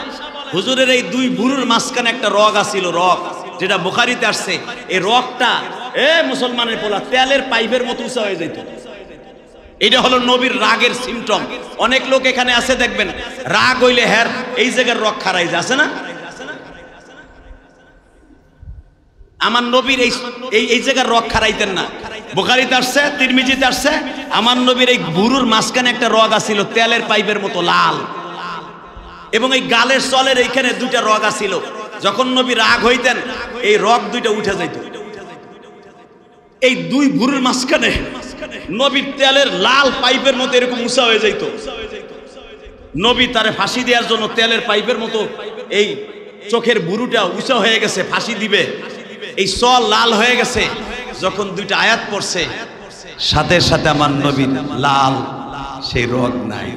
হুজুরের এই দুই ভুরুর মাঝখানে একটা রগ আছিল, রগ, যেটা বুখারীতে আসছে। এই রগটা মুসলমানের পোলা তেলের পাইপের মতো উঁচা হয়ে যেত। এটা হলো নবীর রাগের সিমটম। অনেক লোক এখানে আছে দেখবেন, রাগ হইলে হ্যার এই জায়গার রগ খারাই যায়, আছে না? আমার নবীর এই জায়গার রগ খারাইতেন না। বুখারীতে আসছে, তিরমিজিতে আসছে, আমার নবীর এই ভুরুর মাঝখানে একটা রগ আছিল, তেলের পাইপের মতো লাল, এবং এই গালের চলের এইখানে দুইটা রগ আছিল। যখন নবী রাগ হইতেন, এই রগ দুইটা উঠে যাইত। এই দুই ভুরুর মাঝখানে নবীর তেলের লাল পাইপের মতো এরকম উঁচা হয়ে যাইত। নবী তারে ফাঁসি দেওয়ার জন্য তেলের পাইপের মতো এই চোখের ভুরুটা উঁচা হয়ে গেছে, ফাঁসি দিবে, এই চল লাল হয়ে গেছে। যখন দুইটা আয়াত পড়ছে, সাথে সাথে আমার নবীর লাল সেই রগ নাই।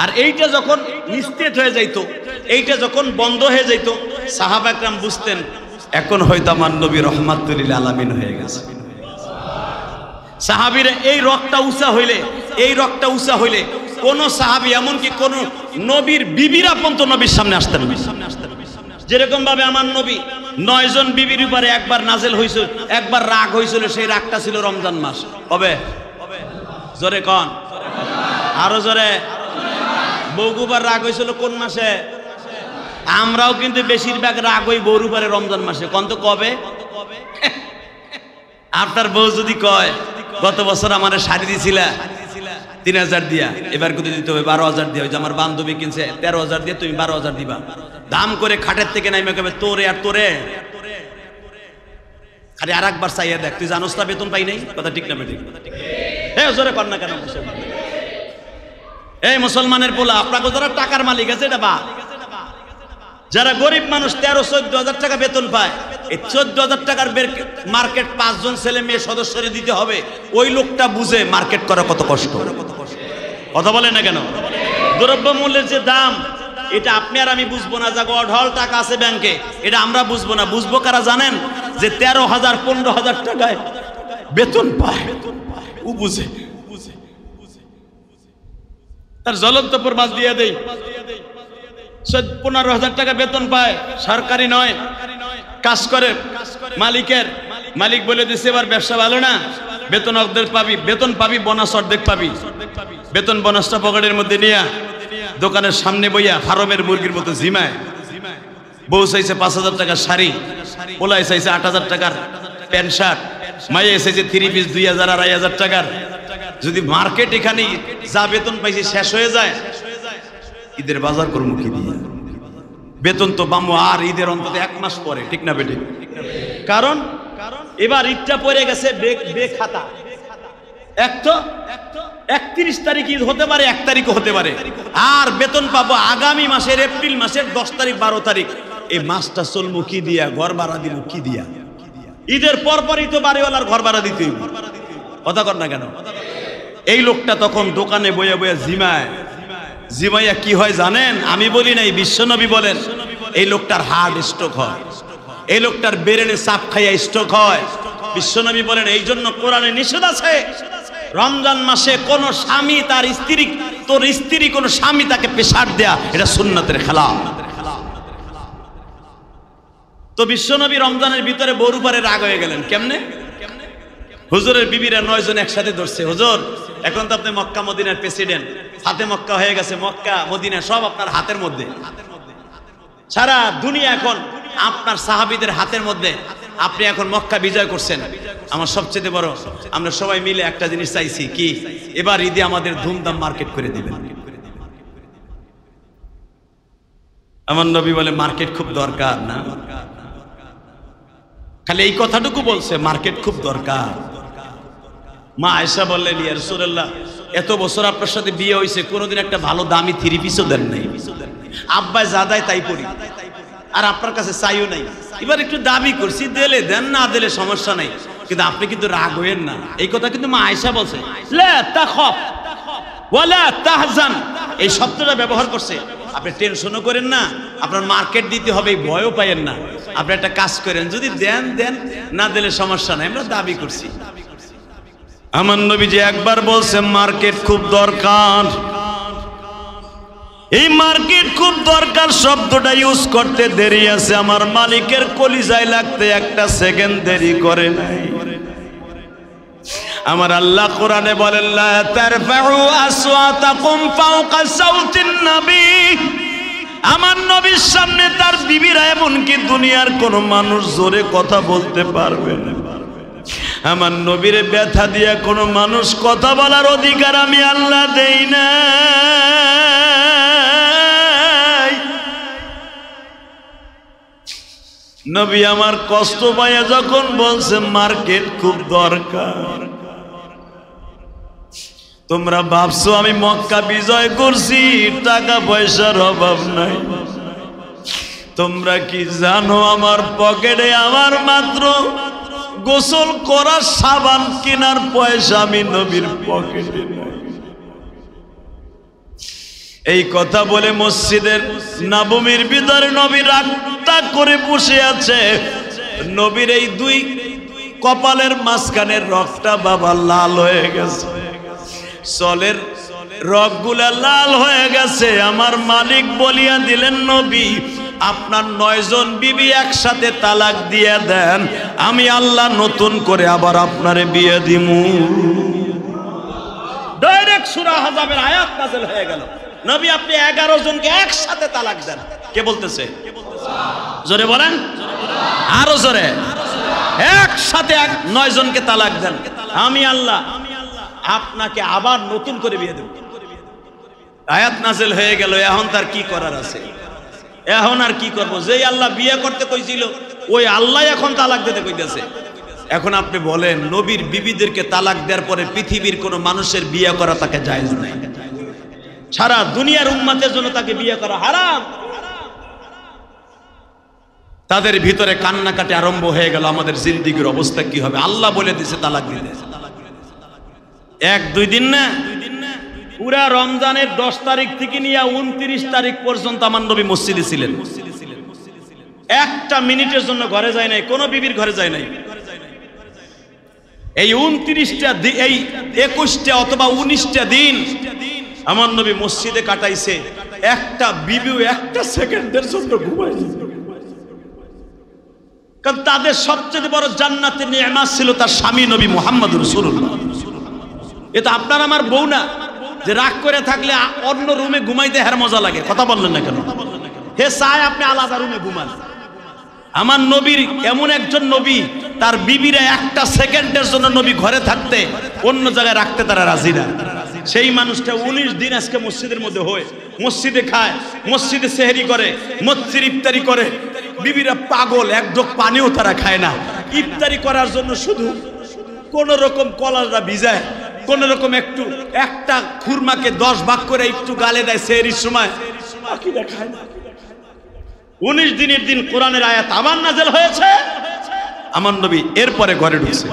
আর এইটা যখন নিস্তেজ হয়ে যাইত, এইটা যখন বন্ধ হয়ে যাইত, সাহাবা একরাম বুঝতেন এখন হয়তো আমার নবী রহমাতুল লিল আলামিন হয়ে গেছে। সাহাবীরা এই রগটা উঁচা হইলে, এই রগটা উঁচা হইলে কোন সাহাবী, এমনকি কোন নবীর বিবিরা পর্যন্ত নবীর সামনে আসতেন না। যেরকম ভাবে আমার নবী 9 জন বিবির উপরে একবার নাজেল হয়েছিল, একবার রাগ হয়েছিল, সেই রাগটা ছিল রমজান মাস। কবে? জোরে কন, আরো জোরে। বউগুবার রাগ হয়েছিল কোন মাসে? আমরাও কিন্তু বেশিরভাগ রাগ হই বউর উপরে রমজান মাসে। কোন তো কবে? আপনার বউ যদি কয় গত বছর আমার শাড়ি দিছিলা 3000 দিয়া, এবার কত দিতে হবে? 12,000 দিয়া। ওই যে আমার বান্ধবী কিনছে 13,000 দিয়ে, তুমি 12,000 দিবা। দাম করে খাটের থেকে নাইমে কবে তোরে আর তোরে, খালি আর একবার চাইয়া দেখ, তুই জানোস না বেতন পাই নাই। কথা ঠিক না বেঠিক? হ্যাঁ জোরে কর না কেন? এই মুসলমানের পোলা, আপনাকে যারা টাকার মালিক আছে এটা বা, যারা গরিব মানুষ 13-14,000 টাকা বেতন পায়, এই 14,000 টাকার মার্কেট 5 জন ছেলে মেয়ে সদস্যরে দিতে হবে, ওই লোকটা বুঝে মার্কেট করা কত কষ্ট। কথা বলে না কেন? দ্রব্য মূল্যের যে দাম, এটা আপনি আর আমি বুঝবো না। যা অঢল টাকা আছে ব্যাংকে, এটা আমরা বুঝবো না। বুঝবো কারা জানেন? যে 13,000 15,000 টাকায় বেতন পায়, ও বুঝে। তার জ্বলন্ত প্রমাণ দিয়ে দেই, 15,000 টাকা বেতন পায়, সরকারি নয়, কাজ করে মালিক বলে দিচ্ছে এবার ব্যবসা ভালো না, বেতন অর্ধেক পাবি, বেতন পাবি, বোনাস অর্ধেক পাবি। বেতন বোনাসটা পকেটের মধ্যে নিয়ে দোকানের সামনে বইয়া হারমের মুরগির মতো জিমায়। বউ চাইছে 5,000 টাকার শাড়ি, পোলাই চাইছে 8,000 টাকার প্যান্ট শার্ট, মাইয়া চাইছে 3 পিস 2,000 2,500 টাকার। যদি মার্কেট এখানে যা বেতন পাইছে শেষ হয়ে যায়, ঈদের বাজার করবো কি দিয়ে? বেতন তো বামো আর ঈদের অন্তত 1 মাস পরে, ঠিক না বেঠিক? কারণ এবার ঈদটা পড়ে গেছে বেখাতা। এক তো 31 তারিখ ঈদ হতে পারে, 1 তারিখও হতে পারে, আর বেতন পাবো আগামী মাসের এপ্রিল মাসের 10 তারিখ 12 তারিখ। এই মাসটা চলবো কি দিয়া? ঘর ভাড়া দিব কি দিয়া? ঈদের পরপরই তো বাড়িওয়ালার ঘর ভাড়া দিতেই। কথা কর না কেন? এই লোকটা তখন দোকানে বইয়া বইয়া জিমাইয়া কি হয় জানেন? আমি বলি নাই, বিশ্বনবী বলেন, এই লোকটার হার্ট স্ট্রোক হয়, এই লোকটার ব্রেনে চাপ খাইয়া স্ট্রোক হয়। বিশ্বনবী বলেন এই জন্য কোরআনে নিষেধ আছে, রমজান মাসে কোন স্বামী তার স্ত্রী, তোর স্ত্রী কোন স্বামী তাকে পেশার দেয়া, এটা সুন্নাতের খেলাফ। তো বিশ্বনবী রমজানের ভিতরে বউর উপরে রাগ হয়ে গেলেন। কেমনে? হুজুরের বিবিরা 9 জন একসাথে ধরছে, হুজুর এখন তো আপনি মক্কা মদিনার প্রেসিডেন্ট, হাতে মক্কা হয়ে গেছে, মক্কা মদিনা সব আপনার হাতের মধ্যে, সারা দুনিয়া এখন আপনার সাহাবীদের হাতের মধ্যে, আপনি এখন মক্কা বিজয় করছেন। আমার সবচেয়ে বড়, আমরা সবাই মিলে একটা জিনিস চাইছি, কি? এবার ঈদে আমাদের ধুমধাম মার্কেট করে দিবেন। আমার নবী বলে মার্কেট খুব দরকার না? খালি এই কথাটুকু বলছে, মার্কেট খুব দরকার। মা আয়েশা বললেন, ইয়া রাসূলুল্লাহ, এত বছর আপনার সাথে বিয়ে হয়েছে, কোনোদিন একটা ভালো দামি 3 পিসও দেন নাই। আব্বাই যা দেয় তাই পরি, আর আপনার কাছে চাইও নাই। এবার একটু দাবি করছি, দিলে দেন, না দিলে সমস্যা নাই, কিন্তু আপনি কিন্তু রাগ হইেন না। এই কথা কিন্তু মা আয়েশা বলছে। লা তাখাফ ওয়ালা তাহজান, এই শব্দটা ব্যবহার করছে। আপনি টেনশনও করেন না, আপনার মার্কেট দিতে হবে এই ভয়ও পাইয়েন না। আপনি একটা কাজ করেন, যদি দেন দেন, না দিলে সমস্যা নাই, আমরা দাবি করছি। আমার নবী যে একবার বলছে মার্কেট খুব দরকার, এই মার্কেট খুব দরকার শব্দটা ইউজ করতে দেরি আছে, আমার মালিকের কলিজায় লাগতে 1 সেকেন্ড দেরি করে নাই। আমার আল্লাহ কোরআনে বলেন, লা তারফাউ আসওয়াতাকুম ফাওকা সাউতিন নবী, আমার নবীর সামনে তার বিবিরা এমনকি দুনিয়ার কোন মানুষ জোরে কথা বলতে পারবে না। আমার নবীরে ব্যথা দিয়া কোনো মানুষ কথা বলার অধিকার আমি আল্লাহ দেই না। নবী আমার কষ্ট পাইয়া যখন বলছে মার্কেট খুব দরকার, তোমরা ভাবছো আমি মক্কা বিজয় করছি, টাকা পয়সার অভাব নাই। তোমরা কি জানো আমার পকেটে আমার মাত্র গোসল করার সাবান কেনার পয়সা আমি নবীর পকেটে নাই। এই কথা বলে মসজিদের নববীর ভিতরে নবী রাগটা করে বসে আছে। নবীর এই 2 কপালের মাঝখানের রগটা বাবা লাল হয়ে গেছে, চলের রগগুলা লাল হয়ে গেছে। আমার মালিক বলিয়া দিলেন, নবী আপনার 9 জন বিবি একসাথে তালাক দিয়ে দেন, আমি আল্লাহ নতুন করে আবার আপনারে বিয়ে দিমু। ডাইরেক্ট সূরা আহজাবের আয়াত নাযিল হয়ে গেল, নবী আপনি 11 জনকে একসাথে তালাক দেন। কে বলতেছে? জোরে বলেন, আরো জোরে। একসাথে 9 জনকে তালাক দেন, আমি আল্লাহ আপনাকে আবার নতুন করে বিয়ে দেব। আয়াত নাযিল হয়ে গেল, এখন তার কি করার আছে? এখন আর কি করব? যেই আল্লাহ বিয়ে করতে কইছিল ওই আল্লাহ এখন তালাক দিতে কইতেছে। এখন আপনি বলেন, নবীর বিবিদেরকে তালাক দেওয়ার পরে পৃথিবীর কোন মানুষের বিয়ে করা তাকে জায়েজ নাই। সারা দুনিয়ার উম্মতের জন্য তাকে বিয়ে করা হারাম। তাদের ভিতরে কান্নাকাটি আরম্ভ হয়ে গেল, আমাদের জিন্দেগির অবস্থা কি হবে? আল্লাহ বলে দিয়েছে তালাক দিতে। এক দুই দিন না, পুরা রমজানের 10 তারিখ থেকে নিয়ে 29 তারিখ পর্যন্ত আমার নবী মসজিদে ছিলেন। একটা মিনিটের জন্য ঘরে যায় নাই, কোনো বিবির ঘরে যায় নাই। এই 29টা এই 21টা অথবা 19টা দিন আমার নবী মসজিদে কাটাইছে। একটা বিবিও একটা সেকেন্ডের জন্য ঘুমায়নি, কারণ তাদের সবচেয়ে বড় জান্নাতের নিয়ামত ছিল তার স্বামী নবী মুহাম্মদ রাসূলুল্লাহ। এটা আপনার আমার বউ না যে রাগ করে থাকলে অন্য রুমে ঘুমাইতে হের মজা লাগে। কথা বললেন না কেন? হে চায় আপনি আলাদা রুমে ঘুমান। আমার নবীর এমন একজন নবী, তার বিবিরা একটা সেকেন্ডের জন্য নবী ঘরে থাকতে অন্য জায়গায় রাখতে তারা রাজি না। সেই মানুষটা 19 দিন আজকে মসজিদের মধ্যে হয়, মসজিদে খায়, মসজিদে সেহরি করে, মসজিদ ইফতারি করে। বিবিরা পাগল, এক ঢোক পানিও তারা খায় না। ইফতারি করার জন্য শুধু কোন রকম কলাটা ভিজায়, কোন রকম একটু একটা খুরমাকে 10 ভাগ করে একটু গালে দেয় সেহরির সময়, বাকিটা খায় না। 19 দিনের দিন কোরআনের আয়াত আবার নাযিল হয়েছে। আমার নবী এরপরে ঘরে ঢুকছে।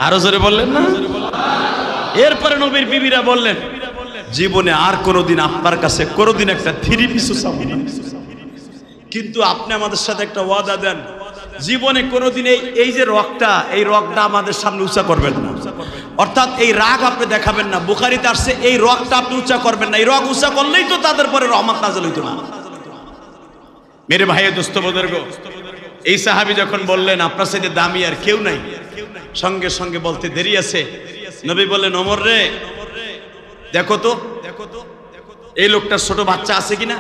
আরো জোরে বললেন না? এরপরে নবীর বিবিরা বললেন, জীবনে আর কোনোদিন আপনার কাছে কোনোদিন একটা 3 পিসও চাবো না, কিন্তু আপনি আমাদের সাথে একটা ওয়াদা দেন, জীবনে কোনোদিন এই যে রগটা, এই রগটা আমাদের সামনে উঁচা করবেন না। অর্থাৎ এই রাগ আপনি দেখাবেন না। বুখারীতে আসছে এই রগটা আপনি উঁচা করবেন না। এই রগ উঁচা করলেই তো তাদের পরে রহমত নাযিল হইতো না। মেরে ভাই দোস্ত বুজুর্গ, এই সাহাবী যখন বললেন আপনার সাথে দামি আর কেউ নাই, সঙ্গে সঙ্গে বলতে দেরি আছে। নবী বললেন, ওমর রে দেখো তো এই লোকটার ছোট বাচ্চা আছে কিনা।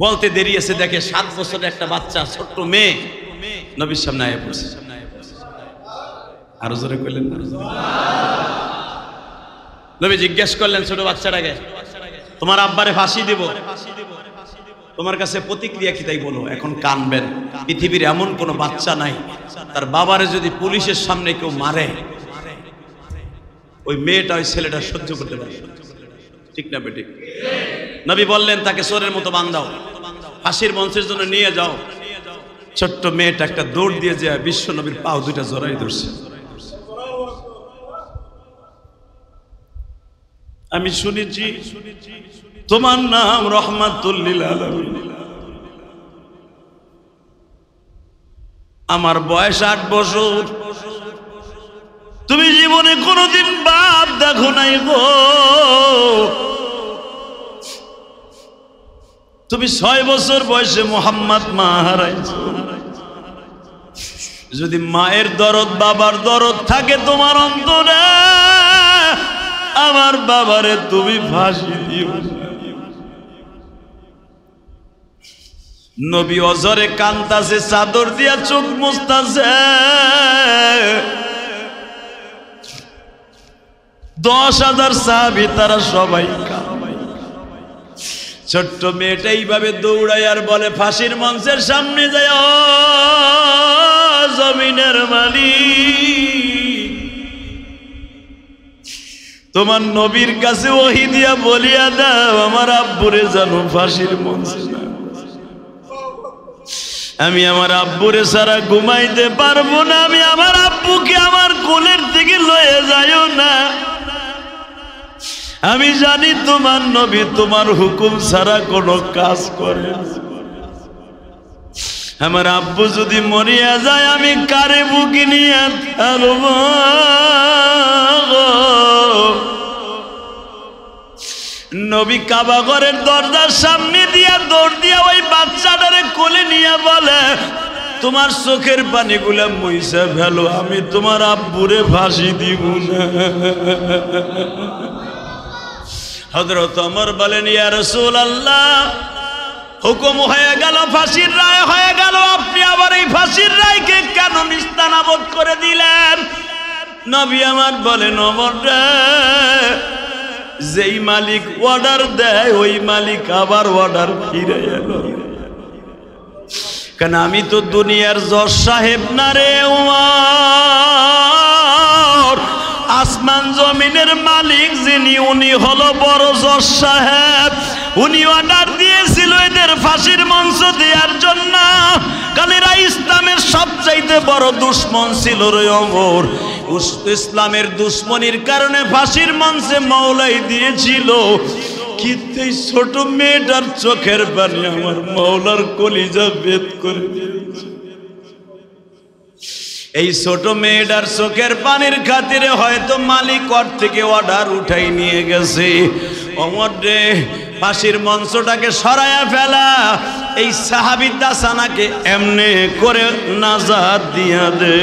বলতে দেরি আছে, দেখে 7 বছরের একটা বাচ্চা, ছোট্ট মেয়ে নবীর সামনে আয়া পড়ছে। আরো জোরে কইলেন না? নবী জিজ্ঞেস করলেন ছোট বাচ্চাটাকে, তোমার আব্বারে ফাঁসি দিব, তোমার কাছে প্রতিক্রিয়া কি তাই বলো। এখন কানবেন, পৃথিবীর এমন কোন বাচ্চা নাই তার বাবারে যদি পুলিশের সামনে কেউ মারে ওই মেয়েটা ওই ছেলেটা সহ্য করতে পারে, ঠিক না বেঠিক? নবী বললেন তাকে চোরের মতো বান্ধাও, ফাঁসির মঞ্চের জন্য নিয়ে যাও। ছোট্ট মেয়েটা একটা দৌড় দিয়ে যায় বিশ্ব নবীর পাও দুইটা জড়াই ধরছে। আমি শুনেছি তোমার নাম রহমাতুল লিল আলামিন, আমার বয়স 8 বছর, তুমি জীবনে কোনোদিন বাপ দেখো নাই গো। তুমি 6 বছর বয়সে মুহাম্মদ মা হারাইছো। যদি মায়ের দরদ বাবার দরদ থাকে তোমার অন্তরে, আমার বাবারে তুমি ফাঁসি দিও। নবী অজরে কান্তাছে, চাদর দিয়া চোখ মুছতাছে। 10,000 সাহাবী তারা সবাই কাঁদে। ছোট্ট মেয়েটা এইভাবে দৌড়ায় আর বলে ফাঁসির মঞ্চের সামনে যায়, ও জমিনের মালিক, তোমার নবীর কাছে ওহী দিয়া বলিয়া দাও আমার আব্বুরে জানো ফাঁসির মঞ্চে না। আমি আমার আব্বুরে ছাড়া ঘুমাইতে পারবো না। আমি আমার আব্বুকে আমার কোলের থেকে লয়ে যাইও না। আমি জানি তোমার নবী তোমার হুকুম ছাড়া কোনো কাজ করে না। আমার আব্বু যদি মরিয়া যায় আমি কারে বুকে নিয়ে থাকবো। নবী কাবা ঘরের দরজার সামনে দিয়া দৌড় দিয়া ওই বাচ্চাটারে কোলে নিয়ে বলে, তোমার চোখের পানিগুলা মুইছা ফেলো, আমি তোমার আব্বুরে ফাঁসি দিব না। হযরত ওমর বলেন, ইয়া রাসূলুল্লাহ, হুকুম হয়ে গেল, ফাঁসির রায় হয়ে গেল, আপনি আবার এই ফাঁসির রায়কে কেন নিস্তানাবুদ করে দিলেন? নবী আমার বলেন ওমর রে, যেই মালিক অর্ডার দেয় ওই মালিক আবার অর্ডার ফিরে এলো। কেন আমি তো দুনিয়ার জজ সাহেব না রে ওমর, আসমান জমিনের মালিক যিনি উনি হলো বড় জজ সাহেব। উনি অর্ডার দিয়েছিল এদের ফাঁসির মঞ্চ দেওয়ার জন্য, কারণ এরা ইসলামের সবচাইতে বড় দুশ্মন ছিল রে ওমর। ইসলামের দুশ্মনির কারণে ফাঁসির মঞ্চে মওলাই দিয়েছিল। কিন্তু এই ছোট মেয়েটার চোখের পানি আমার মওলার কলিজা ভেদ করে দিয়েছে। এই ছোট মেয়েটার চোখের পানির খাতিরে হয়তো মালিক ওর থেকে অর্ডার উঠাই নিয়ে গেছে। ওমর রে, ফাঁসির মঞ্চটাকে সরায়া ফেলা, এই সাহাবী দাসানাকে এমনি করে নাজাত দিয়া দে।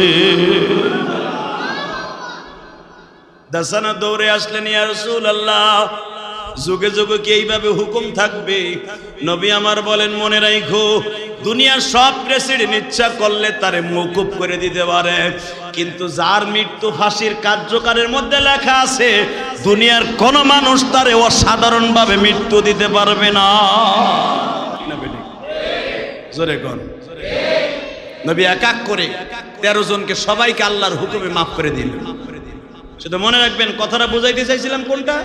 দাসানা দৌড়ে আসলেন, ইয়া রাসূলুল্লাহ, যুগে যুগে কি এইভাবে হুকুম থাকবে? নবী আমার বলেন, মনে রাখো, দুনিয়ার সব প্রেসিডেন্ট ইচ্ছা করলে তারে মওকুফ করে দিতে পারে, কিন্তু যার মৃত্যু ফাঁসির কার্যকারের মধ্যে লেখা আছে, দুনিয়ার কোন মানুষ তারে অসাধারণভাবে মৃত্যু দিতে পারবে না। জোরে কোন? নবী এক এক করে 13 জনকে সবাইকে আল্লাহর হুকুমে মাফ করে দিলেন। সেটা মনে রাখবেন। কথাটা বুঝাইতে চাইছিলাম কোনটা?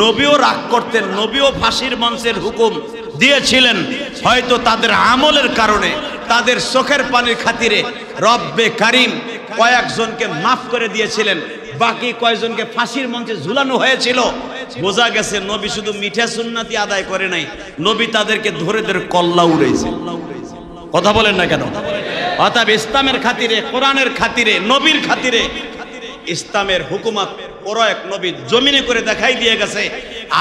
নবীও রাগ করতেন, নবীও ফাঁসির মঞ্চের হুকুম দিয়েছিলেন। হয়তো তাদের আমলের কারণে, তাদের চোখের পানির খাতিরে রব্বে কারিম কয়েকজনকে মাফ করে দিয়েছিলেন, বাকি কয়েকজনকে ফাঁসির মঞ্চে ঝুলানো হয়েছিল। বোঝা গেছে নবী শুধু মিঠা সুন্নাতি আদায় করে নাই, নবী তাদেরকে ধরে ধরে কল্লা উড়াইছে। কথা বলেন না কেন? অর্থাৎ ইসলামের খাতিরে, কোরআনের খাতিরে, নবীর খাতিরে ইসলামের হুকুমত ওরা এক নবী জমিনে করে দেখাই দিয়ে গেছে।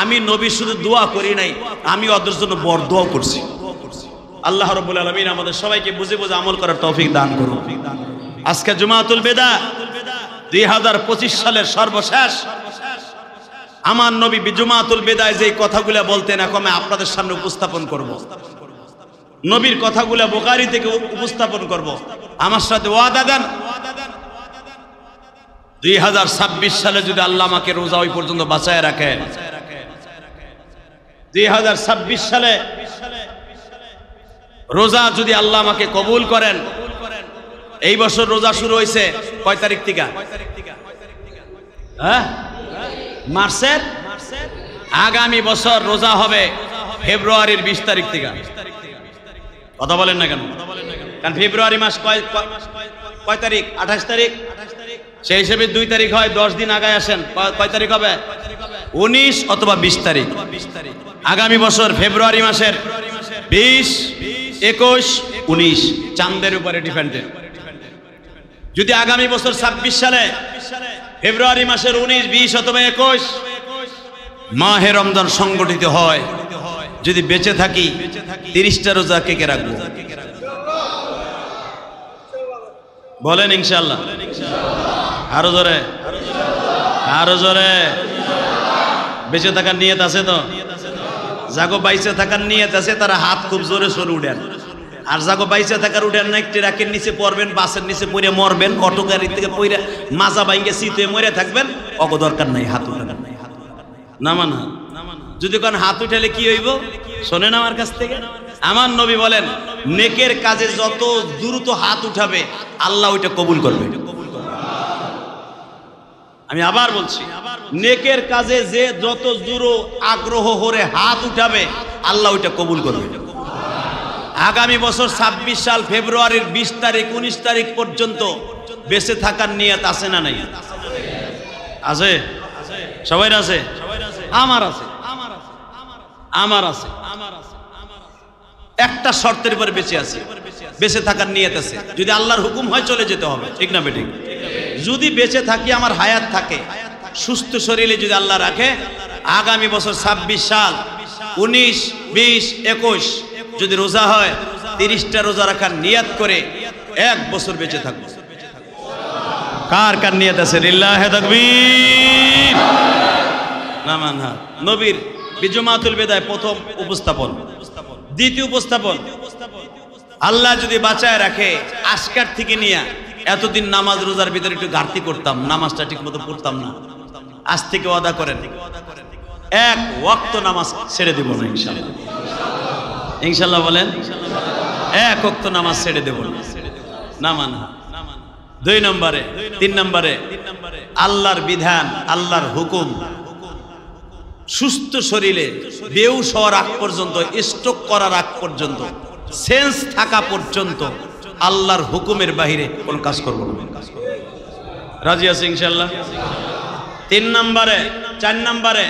আমি নবী শুধু দোয়া করি নাই, আমি ওদের জন্য বড় দোয়া করছি। আল্লাহ রাব্বুল আলামিন আমাদের সবাইকে বুঝে বুঝে আমল করার তৌফিক দান করুন। আজকে জুমাতুল বিদা 2025 সালের সর্বশেষ আমার নবী জুমাতুল বিদায় যেই কথাগুলো বলতেন, এখন আমি আপনাদের সামনে উপস্থাপন করব। নবীর কথাগুলো বুখারী থেকে উপস্থাপন করব। আমার সাথে ওয়াদা দেন, 2026 সালে যদি আল্লাহ আমাকে রোজা ওই পর্যন্ত বাঁচায় রাখেন, 2026 সালে রোজা যদি আল্লাহ আমাকে কবুল করেন। এই বছর রোজা শুরু হয়েছে কয় তারিখ থেকে? হ্যাঁ, মার্চের। আগামী বছর রোজা হবে ফেব্রুয়ারির 20 তারিখ থেকে। কথা বলেন না কেন? কারণ ফেব্রুয়ারি মাস কয় তারিখ? 28 তারিখ। সেই হিসেবে 2 তারিখ হয়, 10 দিন আগায় আসেন। কয় তারিখ হবে? 19 অথবা 20 তারিখ। আগামী বছর ফেব্রুয়ারি মাসের 20, 21, 19 চাঁদের উপরে ডিপেন্ডেন্ট। যদি আগামী বছর 26 সালে ফেব্রুয়ারি মাসের 19, 20 অথবা 21 মাহে রমজান সংগঠিত হয়, যদি বেঁচে থাকি 30টা রোজা কে কে রাখবো? বলেন ইনশাআল্লাহ। আরো জোরে, আরো জোরে। বেঁচে থাকার নিয়ত আছে তো? জাগো বাইচে থাকার নিয়ত আছে তারা হাত খুব জোরে সরে উঠেন। আর জাগো বাইচে থাকার উঠেন না, একটি রাকের নিচে পড়বেন, বাসের নিচে পড়ে মরবেন, অটো গাড়ি থেকে পড়ে মাজা বাইঙ্গে শীতে মরে থাকবেন, অগ দরকার নাই হাত উঠান। নামান হাত। যদি কোন হাত উঠালে কি হইব শোনেন আমার কাছ থেকে। আমার নবী বলেন, নেকের কাজে যত দ্রুত হাত উঠাবে আল্লাহ ওইটা কবুল করবে। আমি আবার বলছি, নেকের কাজে যে যত দ্রুত আগ্রহ করে হাত উঠাবে আল্লাহ ওইটা কবুল করবে। আগামী বছর 26 সাল ফেব্রুয়ারির 20 তারিখ 19 তারিখ পর্যন্ত বেঁচে থাকার নিয়ত আছে না নাই? আছে? সবাই আছে? আমার আছে, আমার আছে। একটা শর্তের উপরে বেঁচে আছে, বেঁচে থাকার নিয়ত আছে। যদি আল্লাহর হুকুম হয় চলে যেতে হবে, ঠিক না বেঠিক? যদি বেঁচে থাকি, আমার হায়াত থাকে, সুস্থ শরীরে যদি আল্লাহ রাখে, আগামী বছর 26 সাল 19, 20, 21 যদি রোজা হয়, 30টা রোজা রাখার নিয়ত করে 1 বছর বেঁচে থাকবো। কার কার নিয়ত আছে? লিল্লাহি তাকবীর। নামান হাত। নবীর জুমাতুল বিদায় প্রথম উপস্থাপন। দ্বিতীয় উপস্থাপন, আল্লাহ যদি বাঁচায় রাখে আজকের থেকে নিয়ে এতদিন নামাজ রোজার ভিতরে একটু ঘাটতি করতাম, নামাজটা ঠিক মতো পড়তাম না, আজ থেকে ওয়াদা করেন এক ওয়াক্ত নামাজ ছেড়ে দেব না ইনশাআল্লাহ। ইনশাআল্লাহ বলেন, এক ওয়াক্ত নামাজ ছেড়ে দেব না মানা। 2 নম্বরে 3 নম্বরে আল্লাহর বিধান, আল্লাহর হুকুম সুস্থ শরীরে বেহুশ হওয়ার আগ পর্যন্ত, স্ট্রোক করার আগ পর্যন্ত, সেন্স থাকা পর্যন্ত আল্লাহর হুকুমের বাহিরে কোন কাজ করব না। রাজি আছে ইনশাআল্লাহ? 3 নম্বরে 4 নম্বরে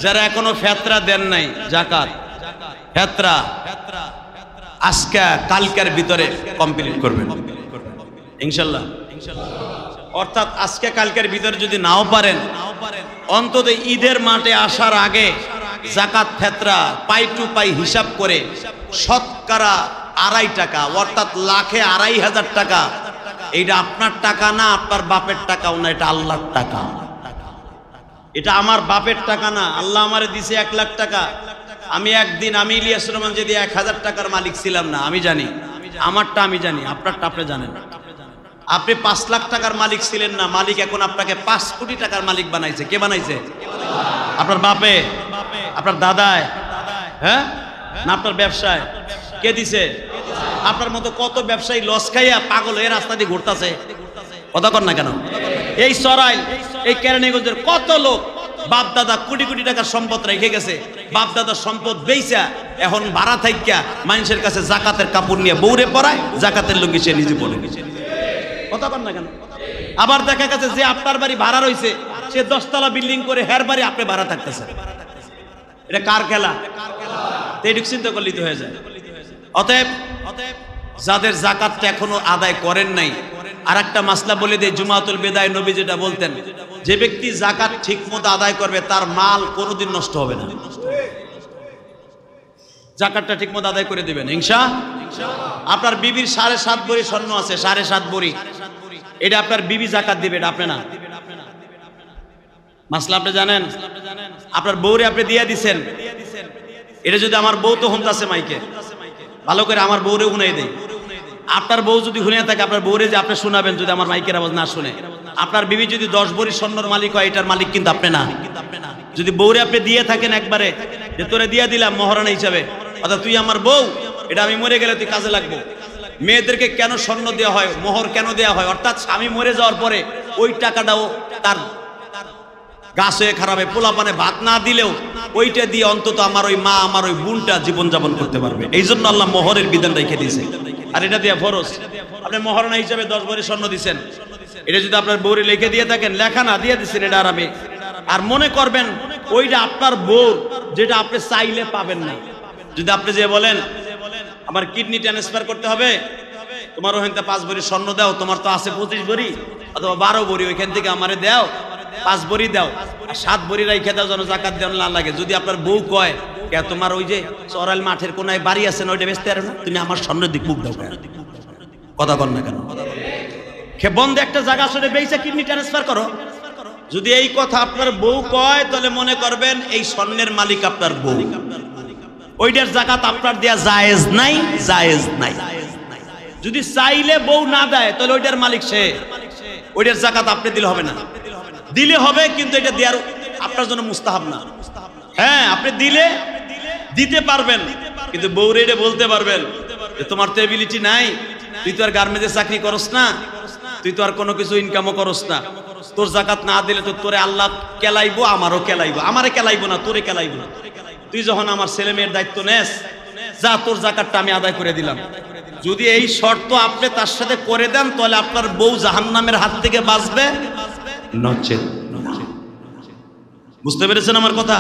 যারা এখনো ফেতরা দেন নাই, যাকাত ফেতরা আজকে কালকের ভিতরে কমপ্লিট করবেন ইনশাআল্লাহ। অর্থাৎ আজকে কালকের ভিতরে যদি নাও পারেন, অন্তত ঈদের মাঠে আসার আগে যাকাত ফেতরা পাই টু পাই হিসাব করে শতকরা 2.5 টাকা, অর্থাৎ লাখে 2.5 টাকা। এইটা আপনার টাকা না, আপনার বাপের টাকাও না, এটা আল্লাহর টাকা। এটা আমার বাপের টাকা না, আল্লাহ আমারে দিছে 1 লাখ টাকা। আমি একদিন, আমি ইলিয়াস রহমান যদি 1000 টাকার মালিক ছিলাম না, আমি জানি আমারটা, আমি জানি আপনারটা আপনি জানেন। আপনি 5 লাখ টাকার মালিক ছিলেন না, মালিক এখন আপনাকে 5 কোটি টাকার মালিক বানাইছে। কে বানাইছে? আপনার বাপে, আপনার দাদায়, হ্যাঁ না আপনার ব্যবসায়? কে দিছে? আপনার মতো কত ব্যবসায়ী লস খাইয়া পাগল হয়ে রাস্তা দিয়ে ঘুরতেছে, কথা কর না কেন? এই সরাইল, এই কেরানীগঞ্জের কত লোক বাপ দাদা কোটি কোটি টাকার সম্পদ রেখে গেছে, বাপ দাদার সম্পদ বেইচা এখন ভাড়া থাইকা মানুষের কাছে জাকাতের কাপড় নিয়ে বউরে পরায়, জাকাতের লোক সে নিজে পড়ে, কথা কর না কেন? আবার দেখা গেছে যে আপনার বাড়ি ভাড়া রয়েছে, সে 10 তলা বিল্ডিং করে হের বাড়ি আপনি ভাড়া থাকতেছে। এটা কার খেলা? এটুক চিন্তা করলেই তো হয়ে যায়। অতএব যাদের জাকাতটা এখনো আদায় করেন নাই, আর একটা মাসলা বলে দেয়, জুমাতুল বিদায় নবী যেটা বলতেন, যে ব্যক্তি জাকাত ঠিক মতো আদায় করবে তার মাল কোনোদিন নষ্ট হবে না। জাকাতটা ঠিক মতো আদায় করে দিবেন ইনশাআল্লাহ। আপনার বিবির 7.5 ভরি স্বর্ণ আছে, 7.5 ভরি, এটা আপনার বিবি জাকাত দিবে, এটা আপনি না। মাসলা আপনি জানেন? আপনার বউরে আপনি দিয়ে দিছেন, এটা যদি আমার বউ তো হুনতাছে মাইকে, ভালো করে আমার বউরে শুনাই দেয়। আপনার বউ যদি শুনে থাকে, আপনার বউরে যে আপনি শোনাবেন, যদি আমার মাইকের আওয়াজ না শুনে, আপনার বিবি যদি 10 ভরি স্বর্ণর মালিক হয়, এটার মালিক কিন্তু আপনি না। যদি বউরে আপনি দিয়ে থাকেন একবারে, যে তোরে দিয়ে দিলাম মহারানা হিসাবে, অর্থাৎ তুই আমার বউ, এটা আমি মরে গেলে তুই কাজে লাগবো। মেয়েদেরকে কেন স্বর্ণ দেওয়া হয়, মোহর কেন দেওয়া হয়? অর্থাৎ স্বামী মরে যাওয়ার পরে ওই টাকাটাও তার গাছ হয়ে খারাপে, পোলাপানে ভাত না দিলেও ওইটা দিয়ে অন্তত আমার ওই মা, আমার ওই বোনটা জীবনযাপন করতে পারবে। এই জন্য আল্লাহ মোহরের বিধান রেখে দিয়েছে। আর এটা দিয়ে ফরজ। আপনি মহারণা হিসাবে 10 ভরি স্বর্ণ দিচ্ছেন, এটা যদি আপনার বউরে লিখে দিয়ে থাকেন, লেখা না দিয়ে দিচ্ছেন, এটা আরামে। আর মনে করবেন ওইটা আপনার বউ, যেটা আপনি চাইলে পাবেন না। যদি আপনি যে বলেন আমার কিডনি ট্রান্সফার করতে হবে, তোমার ওখান থেকে 5 ভরি স্বর্ণ দাও, তোমার তো আছে 25 ভরি অথবা 12 ভরি, ওইখান থেকে আমারে দাও, 5 ভরি দাও, আর 7 ভরি রাইখে দাও, যেন জাকাত দেওয়া না লাগে। যদি আপনার বউ কয়, কে তোমার ওই যে চরাল মাঠের কোনায় বাড়ি আছে না, ওইটা বেচতে পারো না, তুমি আমার স্বর্ণের দিক মুখ দাও, কথা কর না কেন? বন্ধ একটা জায়গা আসলে বেচে কিডনি ট্রান্সফার করো। যদি এই কথা আপনার বউ কয়, তাহলে মনে করবেন এই স্বর্ণের মালিক আপনার বউ, ওইটার জাকাত আপনার দেয়া জায়েজ নাই, জায়েজ নাই। যদি চাইলে বউ না দেয়, তাহলে ওইটার মালিক সে, ওইটার জাকাত আপনি দিলে হবে না। দিলে হবে, কিন্তু এটা দেওয়ার আপনার জন্য মুস্তাহাব না। হ্যাঁ, আপনি দিলে দিতে পারবেন, কিন্তু বউরে এটা বলতে পারবেন যে তোমার তো এবিলিটি নাই, তুই তো আর গার্মেন্টসে চাকরি করস না, তুই তো আর কোনো কিছু ইনকামও করস না, তোর জাকাত না দিলে তো তোরে আল্লাহ কেলাইবো, আমারও কেলাইবো, আমারে কেলাইবো না, তোরে কেলাইবো। তুই যখন আমার ছেলে মেয়ের দায়িত্ব নেস, যা তোর জাকাতটা আমি আদায় করে দিলাম। যদি এই শর্ত আপনি তার সাথে করে দেন, তাহলে আপনার বউ জাহান্নামের হাত থেকে বাঁচবে, নচেত না। বুঝতে পেরেছেন আমার কথা?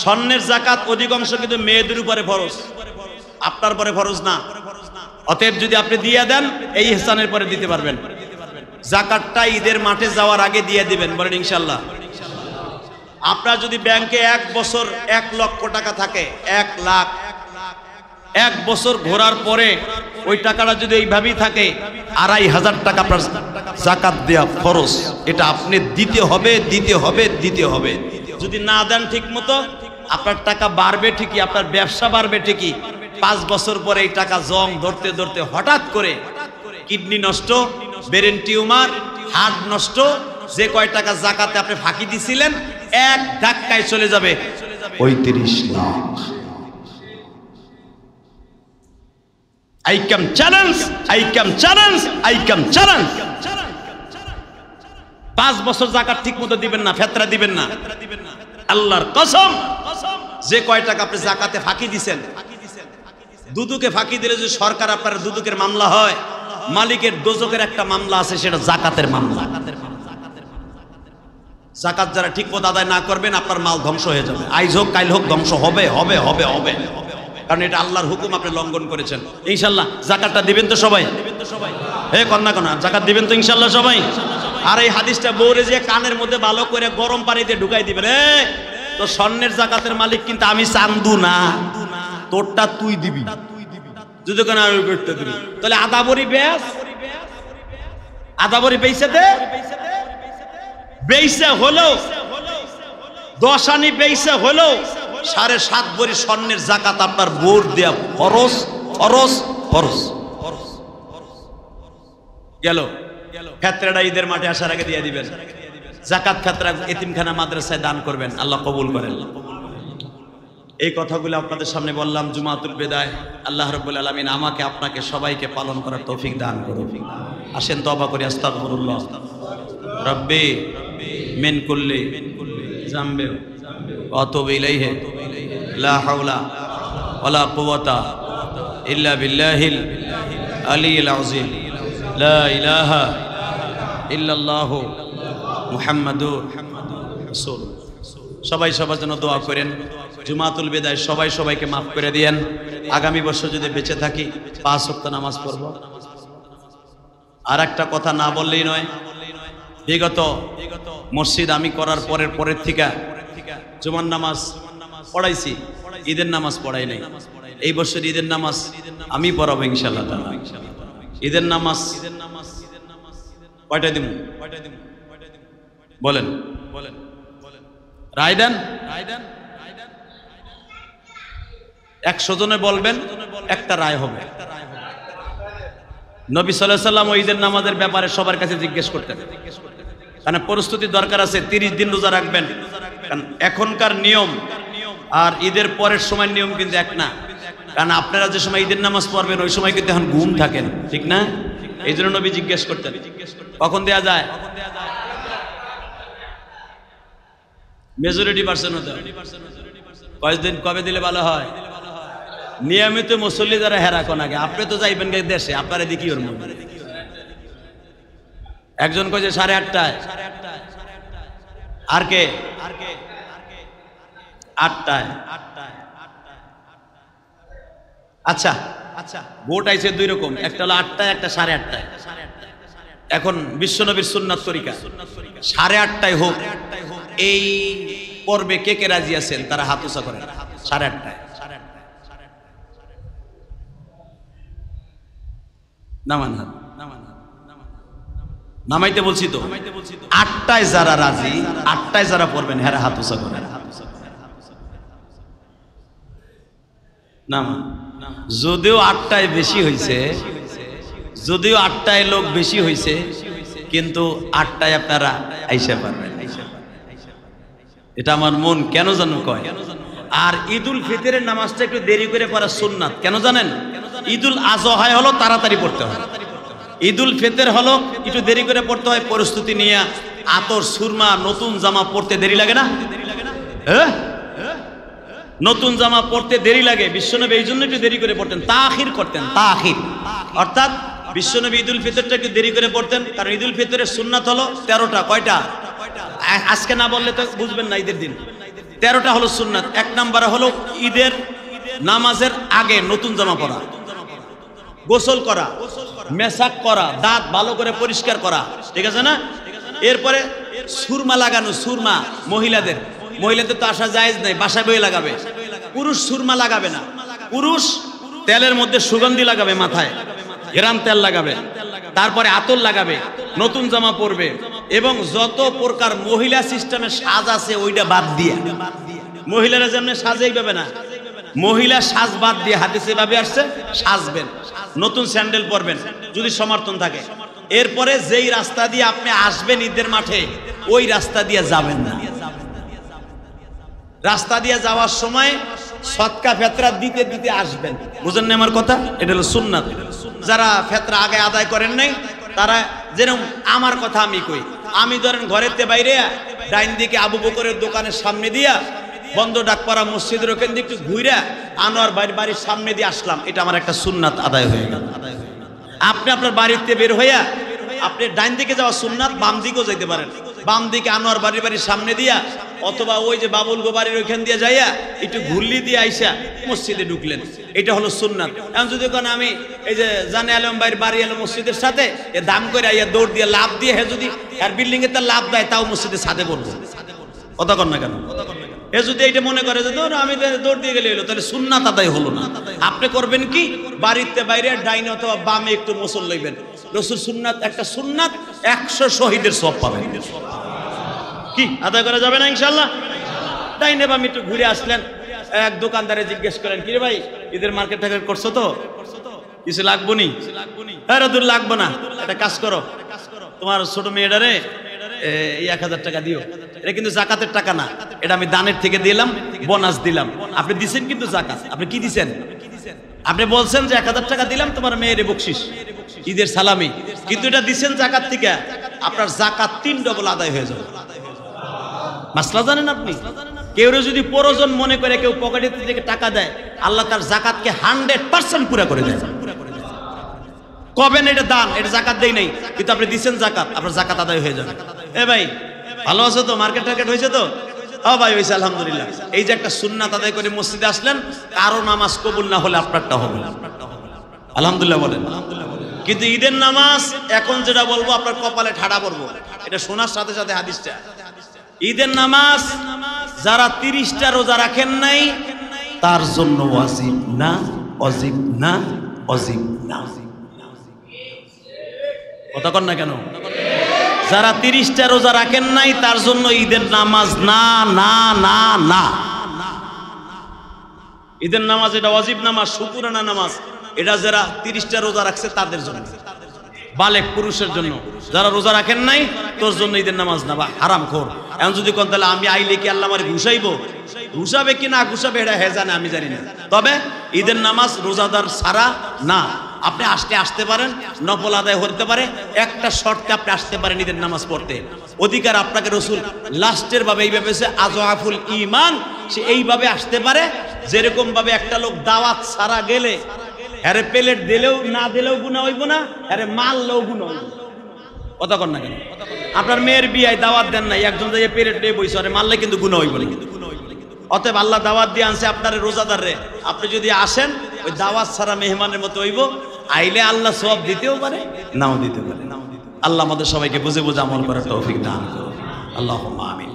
স্বর্ণের জাকাত অধিকাংশ কিন্তু মেয়েদের উপরে ফরজ, আপনার পরে ফরজ না। অতএব যদি আপনি দিয়ে দেন, এই ইহসানের পরে দিতে পারবেন। জাকাতটা ঈদের মাঠে যাওয়ার আগে দিয়ে দিবেন, বলেন ইনশাআল্লাহ। আপনার যদি ব্যাংকে 1 বছর 1 লক্ষ টাকা থাকে, 1 লাখ, 1 বছর ঘোরার পরে ওই টাকাটা যদি এইভাবেই থাকে, 2,500 টাকা আপনার জাকাত দেয়া ফরজ। এটা আপনি দিতে হবে, দিতে হবে, দিতে হবে। যদি না দেন ঠিক মতো, আপনার টাকা বাড়বে ঠিকই, আপনার ব্যবসা বাড়বে ঠিকই, 5 বছর পরে এই টাকা জং ধরতে ধরতে হঠাৎ করে কিডনি নষ্ট, ব্রেন টিউমার, হার্ট নষ্ট, যে কয় টাকা যাকাতে আপনি ফাঁকি দিছিলেন এক ধাক্কায় চলে যাবে 35 lakh. I come challenge, I come challenge, I come challenge। 5 বছর যাকাত ঠিক মতো দিবেন না, ফেতরা দিবেন না, আল্লাহর কসম যে কয় টাকা আপনি যাকাতে ফাঁকি দিবেন, দুদুকে ফাঁকি দিলে যে সরকার আপনার দুদুকের মামলা হয়, মালিকের দোজকের একটা মামলা আছে, সেটা যাকাতের মামলা। যাকাত যারা ঠিক মতো আদায় না করবেন আপনার মাল ধ্বংস হয়ে যাবে, আইজ হোক কাইল হোক ধ্বংস হবে হবে হবে হবে, কারণ এটা আল্লাহর হুকুম আপনি লঙ্ঘন করেছেন। ইনশাল্লাহ যাকাতটা দিবেন তো সবাই? হে কন্যা কন্যা যাকাত দিবেন তো ইনশাল্লাহ সবাই? আর এই হাদিসটা বউরে যে কানের মধ্যে ভালো করে গরম পানিতে ঢুকাই দিবেন, তো স্বর্ণের যাকাতের মালিক কিন্তু আমি চান্দু না, তোরটা তুই দিবি, যদি কেন আমি করতে দিবি, তাহলে আধা বড়ি বেশ, আধা বড়ি বেইছে দে, বেইছে হলো 10 আনি, বেইছে হলো 7.5 ভরি স্বর্ণের যাকাত আপনার বোর দেয়া ফরজ ফরজ ফরজ গেল। ফেতরাটা ঈদের মাঠে আসার আগে দিয়ে দিবেন, যাকাত ফেতরা এতিমখানা মাদ্রাসায় দান করবেন, আল্লাহ কবুল করেন। এই কথাগুলো আপনাদের সামনে বললাম জুমাতুল বিদায়। আল্লাহ রাব্বুল আলামিন আমাকে আপনাকে সবাইকে পালন করার তৌফিক দান করুন। আসেন তওবা করি, আস্তাগফিরুল্লাহ রাব্বি মিন কুল্লি যামবি ওয়া আতুবু ইলাইহি লা হাওলা ওয়ালা কুওয়াতা ইল্লা বিল্লাহিল আলিয়্যিল আযীম লা ইলাহা ইল্লাল্লাহু মুহাম্মাদুর রাসূলুল্লাহ। সবাই সবার জন্য দোয়া করেন। জুমাতুল বিদায় সবাই সবাইকে মাফ করে দিয়েন। আগামী বছর যদি বেঁচে থাকি 5 ওয়াক্ত নামাজ পড়ব। আর একটা কথা না বললেই নয়, বিগত মসজিদ আমি করার পরের থেকে জুমার নামাজ পড়াইছি, ঈদের নামাজ পড়াই নাই। এই বছর ঈদের নামাজ আমি পড়াবো ইনশাআল্লাহ তাআলা। ঈদের নামাজ কয়টা দিব বলেন? রায় দেন। 100 জনে বলবেন, একটা রায় হবে। নবী সাল্লাল্লাহু আলাইহি ওয়াসাল্লাম ঈদের নামাজের ব্যাপারে সবার কাছে জিজ্ঞেস করতেন, কারণ প্রস্তুতি দরকার আছে। 30 দিন রোজা রাখবেন, কারণ এখনকার নিয়ম আর ঈদের পরের সময় নিয়ম কিন্তু এক না। কারণ আপনারা যে সময় ঈদের নামাজ পড়বেন ওই সময় কিন্তু এখন ঘুম থাকেন, ঠিক না? এই জন্য নবী জিজ্ঞেস করতেন কখন দেয়া যায়। মেজরিটি পার্সেন্ট হতে কয়েকদিন কবে দিলে ভালো হয়? নিয়মিত মুসল্লি যারা হেরাকন আগে, আপনি তো যাইবেন দেশে, আপনারা দেখি ওর মধ্যে একজন কয়েছে 8:30টায়, আর কে 8টায়। আচ্ছা আচ্ছা, ভোট আইছে 2 রকম, একটা হলো 8টায়, একটা 8:30টায়। এখন বিশ্বনবীর সুন্নাত তরিকা 8:30টায় হোক, এই পর্বে কে কে রাজি আছেন তারা হাত উঁচা করেন। 8:30টায় নামান হাত, নামাইতে বলছি তো। 8টায় যারা রাজি, 8টায় যারা পড়বেন হেরা হাত উঁচা করেন। নামান। যদিও 8টায় বেশি হয়েছে, যদিও 8টায় লোক বেশি হয়েছে, কিন্তু 8টায় আপনারা আইসা পারবেন। এটা আমার মন কেন জানো কয়। আর ঈদুল ফিতরের নামাজটা একটু দেরি করে পড়া সুন্নাত, কেন জানেন? ঈদুল আজহা হলো তাড়াতাড়ি পড়তে হয়, ঈদুল ফিতর হলো একটু দেরি করে পড়তে হয়। প্রস্তুতি নিয়ে আতর সুরমা নতুন জামা পড়তে দেরি লাগে না? নতুন জামা পড়তে দেরি লাগে। বিশ্বনবী এই জন্য একটু দেরি করে পড়তেন, তাখির করতেন, তাখির। অর্থাৎ বিশ্বনবী ঈদুল ফিতরটা একটু দেরি করে পড়তেন, কারণ ঈদুল ফিতরের সুন্নাত হলো 13টা। কয়টা? আজকে না বললে তো বুঝবেন না। ঈদের দিন 13টা হলো সুন্নাত। 1 নাম্বার হলো ঈদের নামাজের আগে নতুন জামা পরা, গোসল করা, মেসাক করা, দাঁত ভালো করে পরিষ্কার করা, ঠিক আছে না? এরপরে সুরমা লাগানো, সুরমা মহিলাদের তো আসা জায়েজ নাই, বাসায় বই লাগাবে। পুরুষ সুরমা লাগাবে না, পুরুষ তেলের মধ্যে সুগন্ধি লাগাবে, মাথায় ঘেরান তেল লাগাবে, তারপরে আতর লাগাবে, নতুন জামা পরবে, এবং যত প্রকার মহিলা সিস্টেমে সাজ আছে ওইটা বাদ দিয়ে, মহিলারা যেমন সাজেই পাবে না, মহিলা সাজ বাদ দিয়ে হাদিসে ভাবে আসছে সাজবেন, নতুন স্যান্ডেল পরবেন যদি সমর্থন থাকে। এরপরে যেই রাস্তা দিয়ে আপনি আসবেন ঈদের মাঠে ওই রাস্তা দিয়ে যাবেন না। রাস্তা দিয়ে যাওয়ার সময় সদকা ফেতরা দিতে দিতে আসবেন। বুঝেন না আমার কথা? এটা হলো সুন্নাত। যারা ফেতরা আগে আদায় করেন নাই তারা, যেরকম আমার কথা আমি কই, আমি ধরেন ঘরেতে বাইরে ডাইন দিকে আবু বকরের দোকানের সামনে দিয়া বন্ধ ডাকপাড়া মসজিদের ওখান দিয়ে একটু ঘুরে আনোয়ার বাড়ির সামনে দিয়ে আসলাম, এটা আমার একটা সুন্নাত আদায় হয়ে গেল। আপনি আপনার বাড়িতে বের হইয়া আপনি ডাইন দিকে যাওয়া সুন্নাত, বাম দিকেও যেতে পারেন। বাম দিকে আনোয়ার বাড়ির সামনে দিয়া অথবা ওই যে বাবুল গো বাড়ির ওইখান দিয়ে যাইয়া একটু ঘুরলি দিয়ে আইসা মসজিদে ঢুকলেন, এটা হলো সুন্নাত। এখন যদি কোন আমি এই যে জানে আলম ভাইয়ের বাড়ি এলো মসজিদের সাথে এ দাম করে আইয়া দৌড় দিয়ে লাভ দিয়ে হে যদি আর বিল্ডিং এ তার লাভ দেয় তাও মসজিদের সাথে পড়বো, কথা কর না কেন? এ যদি এইটা মনে করে যে আমি দৌড় দিয়ে গেলে এলো, তাহলে সুন্নাত আদায় হলো না। আপনি করবেন কি, বাড়িতে বাইরে ডাইনে অথবা বামে একটু মুসল লইবেন। রসুল সুন্নাত একটা সুন্নাত 100 শহীদের সওয়াব পাবেন। কি আদায় করা যাবে না ইনশাআল্লাহ? ডাইনে বামে একটু ঘুরে আসলেন, এক দোকানদারে জিজ্ঞেস করেন, কি রে ভাই ঈদের মার্কেট টার্গেট করছো তো, কিছু লাগবো নি? আরে দূর লাগবো না, একটা কাজ করো, তোমার ছোট মেয়েটারে এই 1000 টাকা দিও। এটা কিন্তু জাকাতের টাকা না, এটা আমি দানের থেকে দিলাম, বোনাস দিলাম। আপনি দিছেন কিন্তু জাকাত। আপনি কি দিছেন? আপনি বলছেন যে 1000 টাকা দিলাম তোমার মেয়ের বকশিস, ঈদের সালামি, কিন্তু এটা দিছেন জাকাত থেকে, আপনার জাকাত 3 ডবল আদায় হয়ে যাবে। মাসলা জানেন আপনি? কেউ যদি প্রয়োজন মনে করে কেউ পকেটে থেকে টাকা দেয়, আল্লাহ তার জাকাতকে 100% পুরা করে দেয়। কবেন এটা দান, এটা জাকাত দেই নাই, কিন্তু আপনি দিচ্ছেন জাকাত, আপনার জাকাত আদায় হয়ে যাবে। এ ভাই ভালো আছো তো? মার্কেট টার্গেট হয়েছে তো? হ্যাঁ ভাই হয়েছে আলহামদুলিল্লাহ। এই যে একটা সুন্নাত আদায় করে মসজিদে আসলেন, কারো নামাজ কবুল না হলে আপনারটা হবে, আলহামদুলিল্লাহ বলেন। কিন্তু ঈদের নামাজ এখন যেটা বলবো আপনার কপালে ঠাডা পড়বো, এটা শোনার সাথে সাথে হাদিসটা, ঈদের নামাজ যারা 30টা রোজা রাখেন নাই তার জন্য ওয়াজিব না, ওয়াজিব না, ওয়াজিব না। কথা কন না কেন? যারা 30টা রোজা রাখেন নাই তার জন্য ঈদের নামাজ না, না, না, না। ঈদের নামাজ এটা ওয়াজিব নামাজ, শুকরানা নামাজ, এটা যারা 30টা রোজা রাখছে তাদের জন্য, বালেক পুরুষের জন্য। যারা রোজা রাখেন নাই তোর জন্য ঈদের নামাজ না, বা হারাম খোর। এখন যদি কোন তাহলে আমি আইলে কি আল্লাহ আমারে ঘুষাইবো? ঘুষাবে কি না ঘুষাবে এটা হে জানে, আমি জানি না। তবে ঈদের নামাজ রোজাদার ছাড়া না। আপনি আসতে পারেন, নফল আদায় হতে পারে, একটা শর্তে আপনি আসতে পারেন ঈদের নামাজ পড়তে। অধিকার আপনাকে রসুল লাস্টের ভাবে এইভাবে আজওয়াফুল ঈমান, সে এইভাবে আসতে পারে যেরকম ভাবে একটা লোক দাওয়াত ছাড়া গেলে আরে প্লেট দিলেও না দিলেও গুনাহ হইব না, আরে মারলেও গুনাহ হইব। কথা কন না কেন? আপনার মেয়ের বিয়ায় দাওয়াত দেন নাই, একজন যে প্লেট নিয়ে বইছে, আরে মারলে কিন্তু গুনাহ হইব না। অতএব আল্লাহ দাওয়াত দিয়ে আনছে আপনার রোজাদার রে, আপনি যদি আসেন ওই দাওয়াত ছাড়া মেহমানের মতো হইব। আইলে আল্লাহ সওয়াব দিতেও পারে, নাও দিতে পারে। আল্লাহ আমাদের সবাইকে বুঝে বুঝে আমল করার তৌফিক দান করুন। আল্লাহুম্মা আমিন।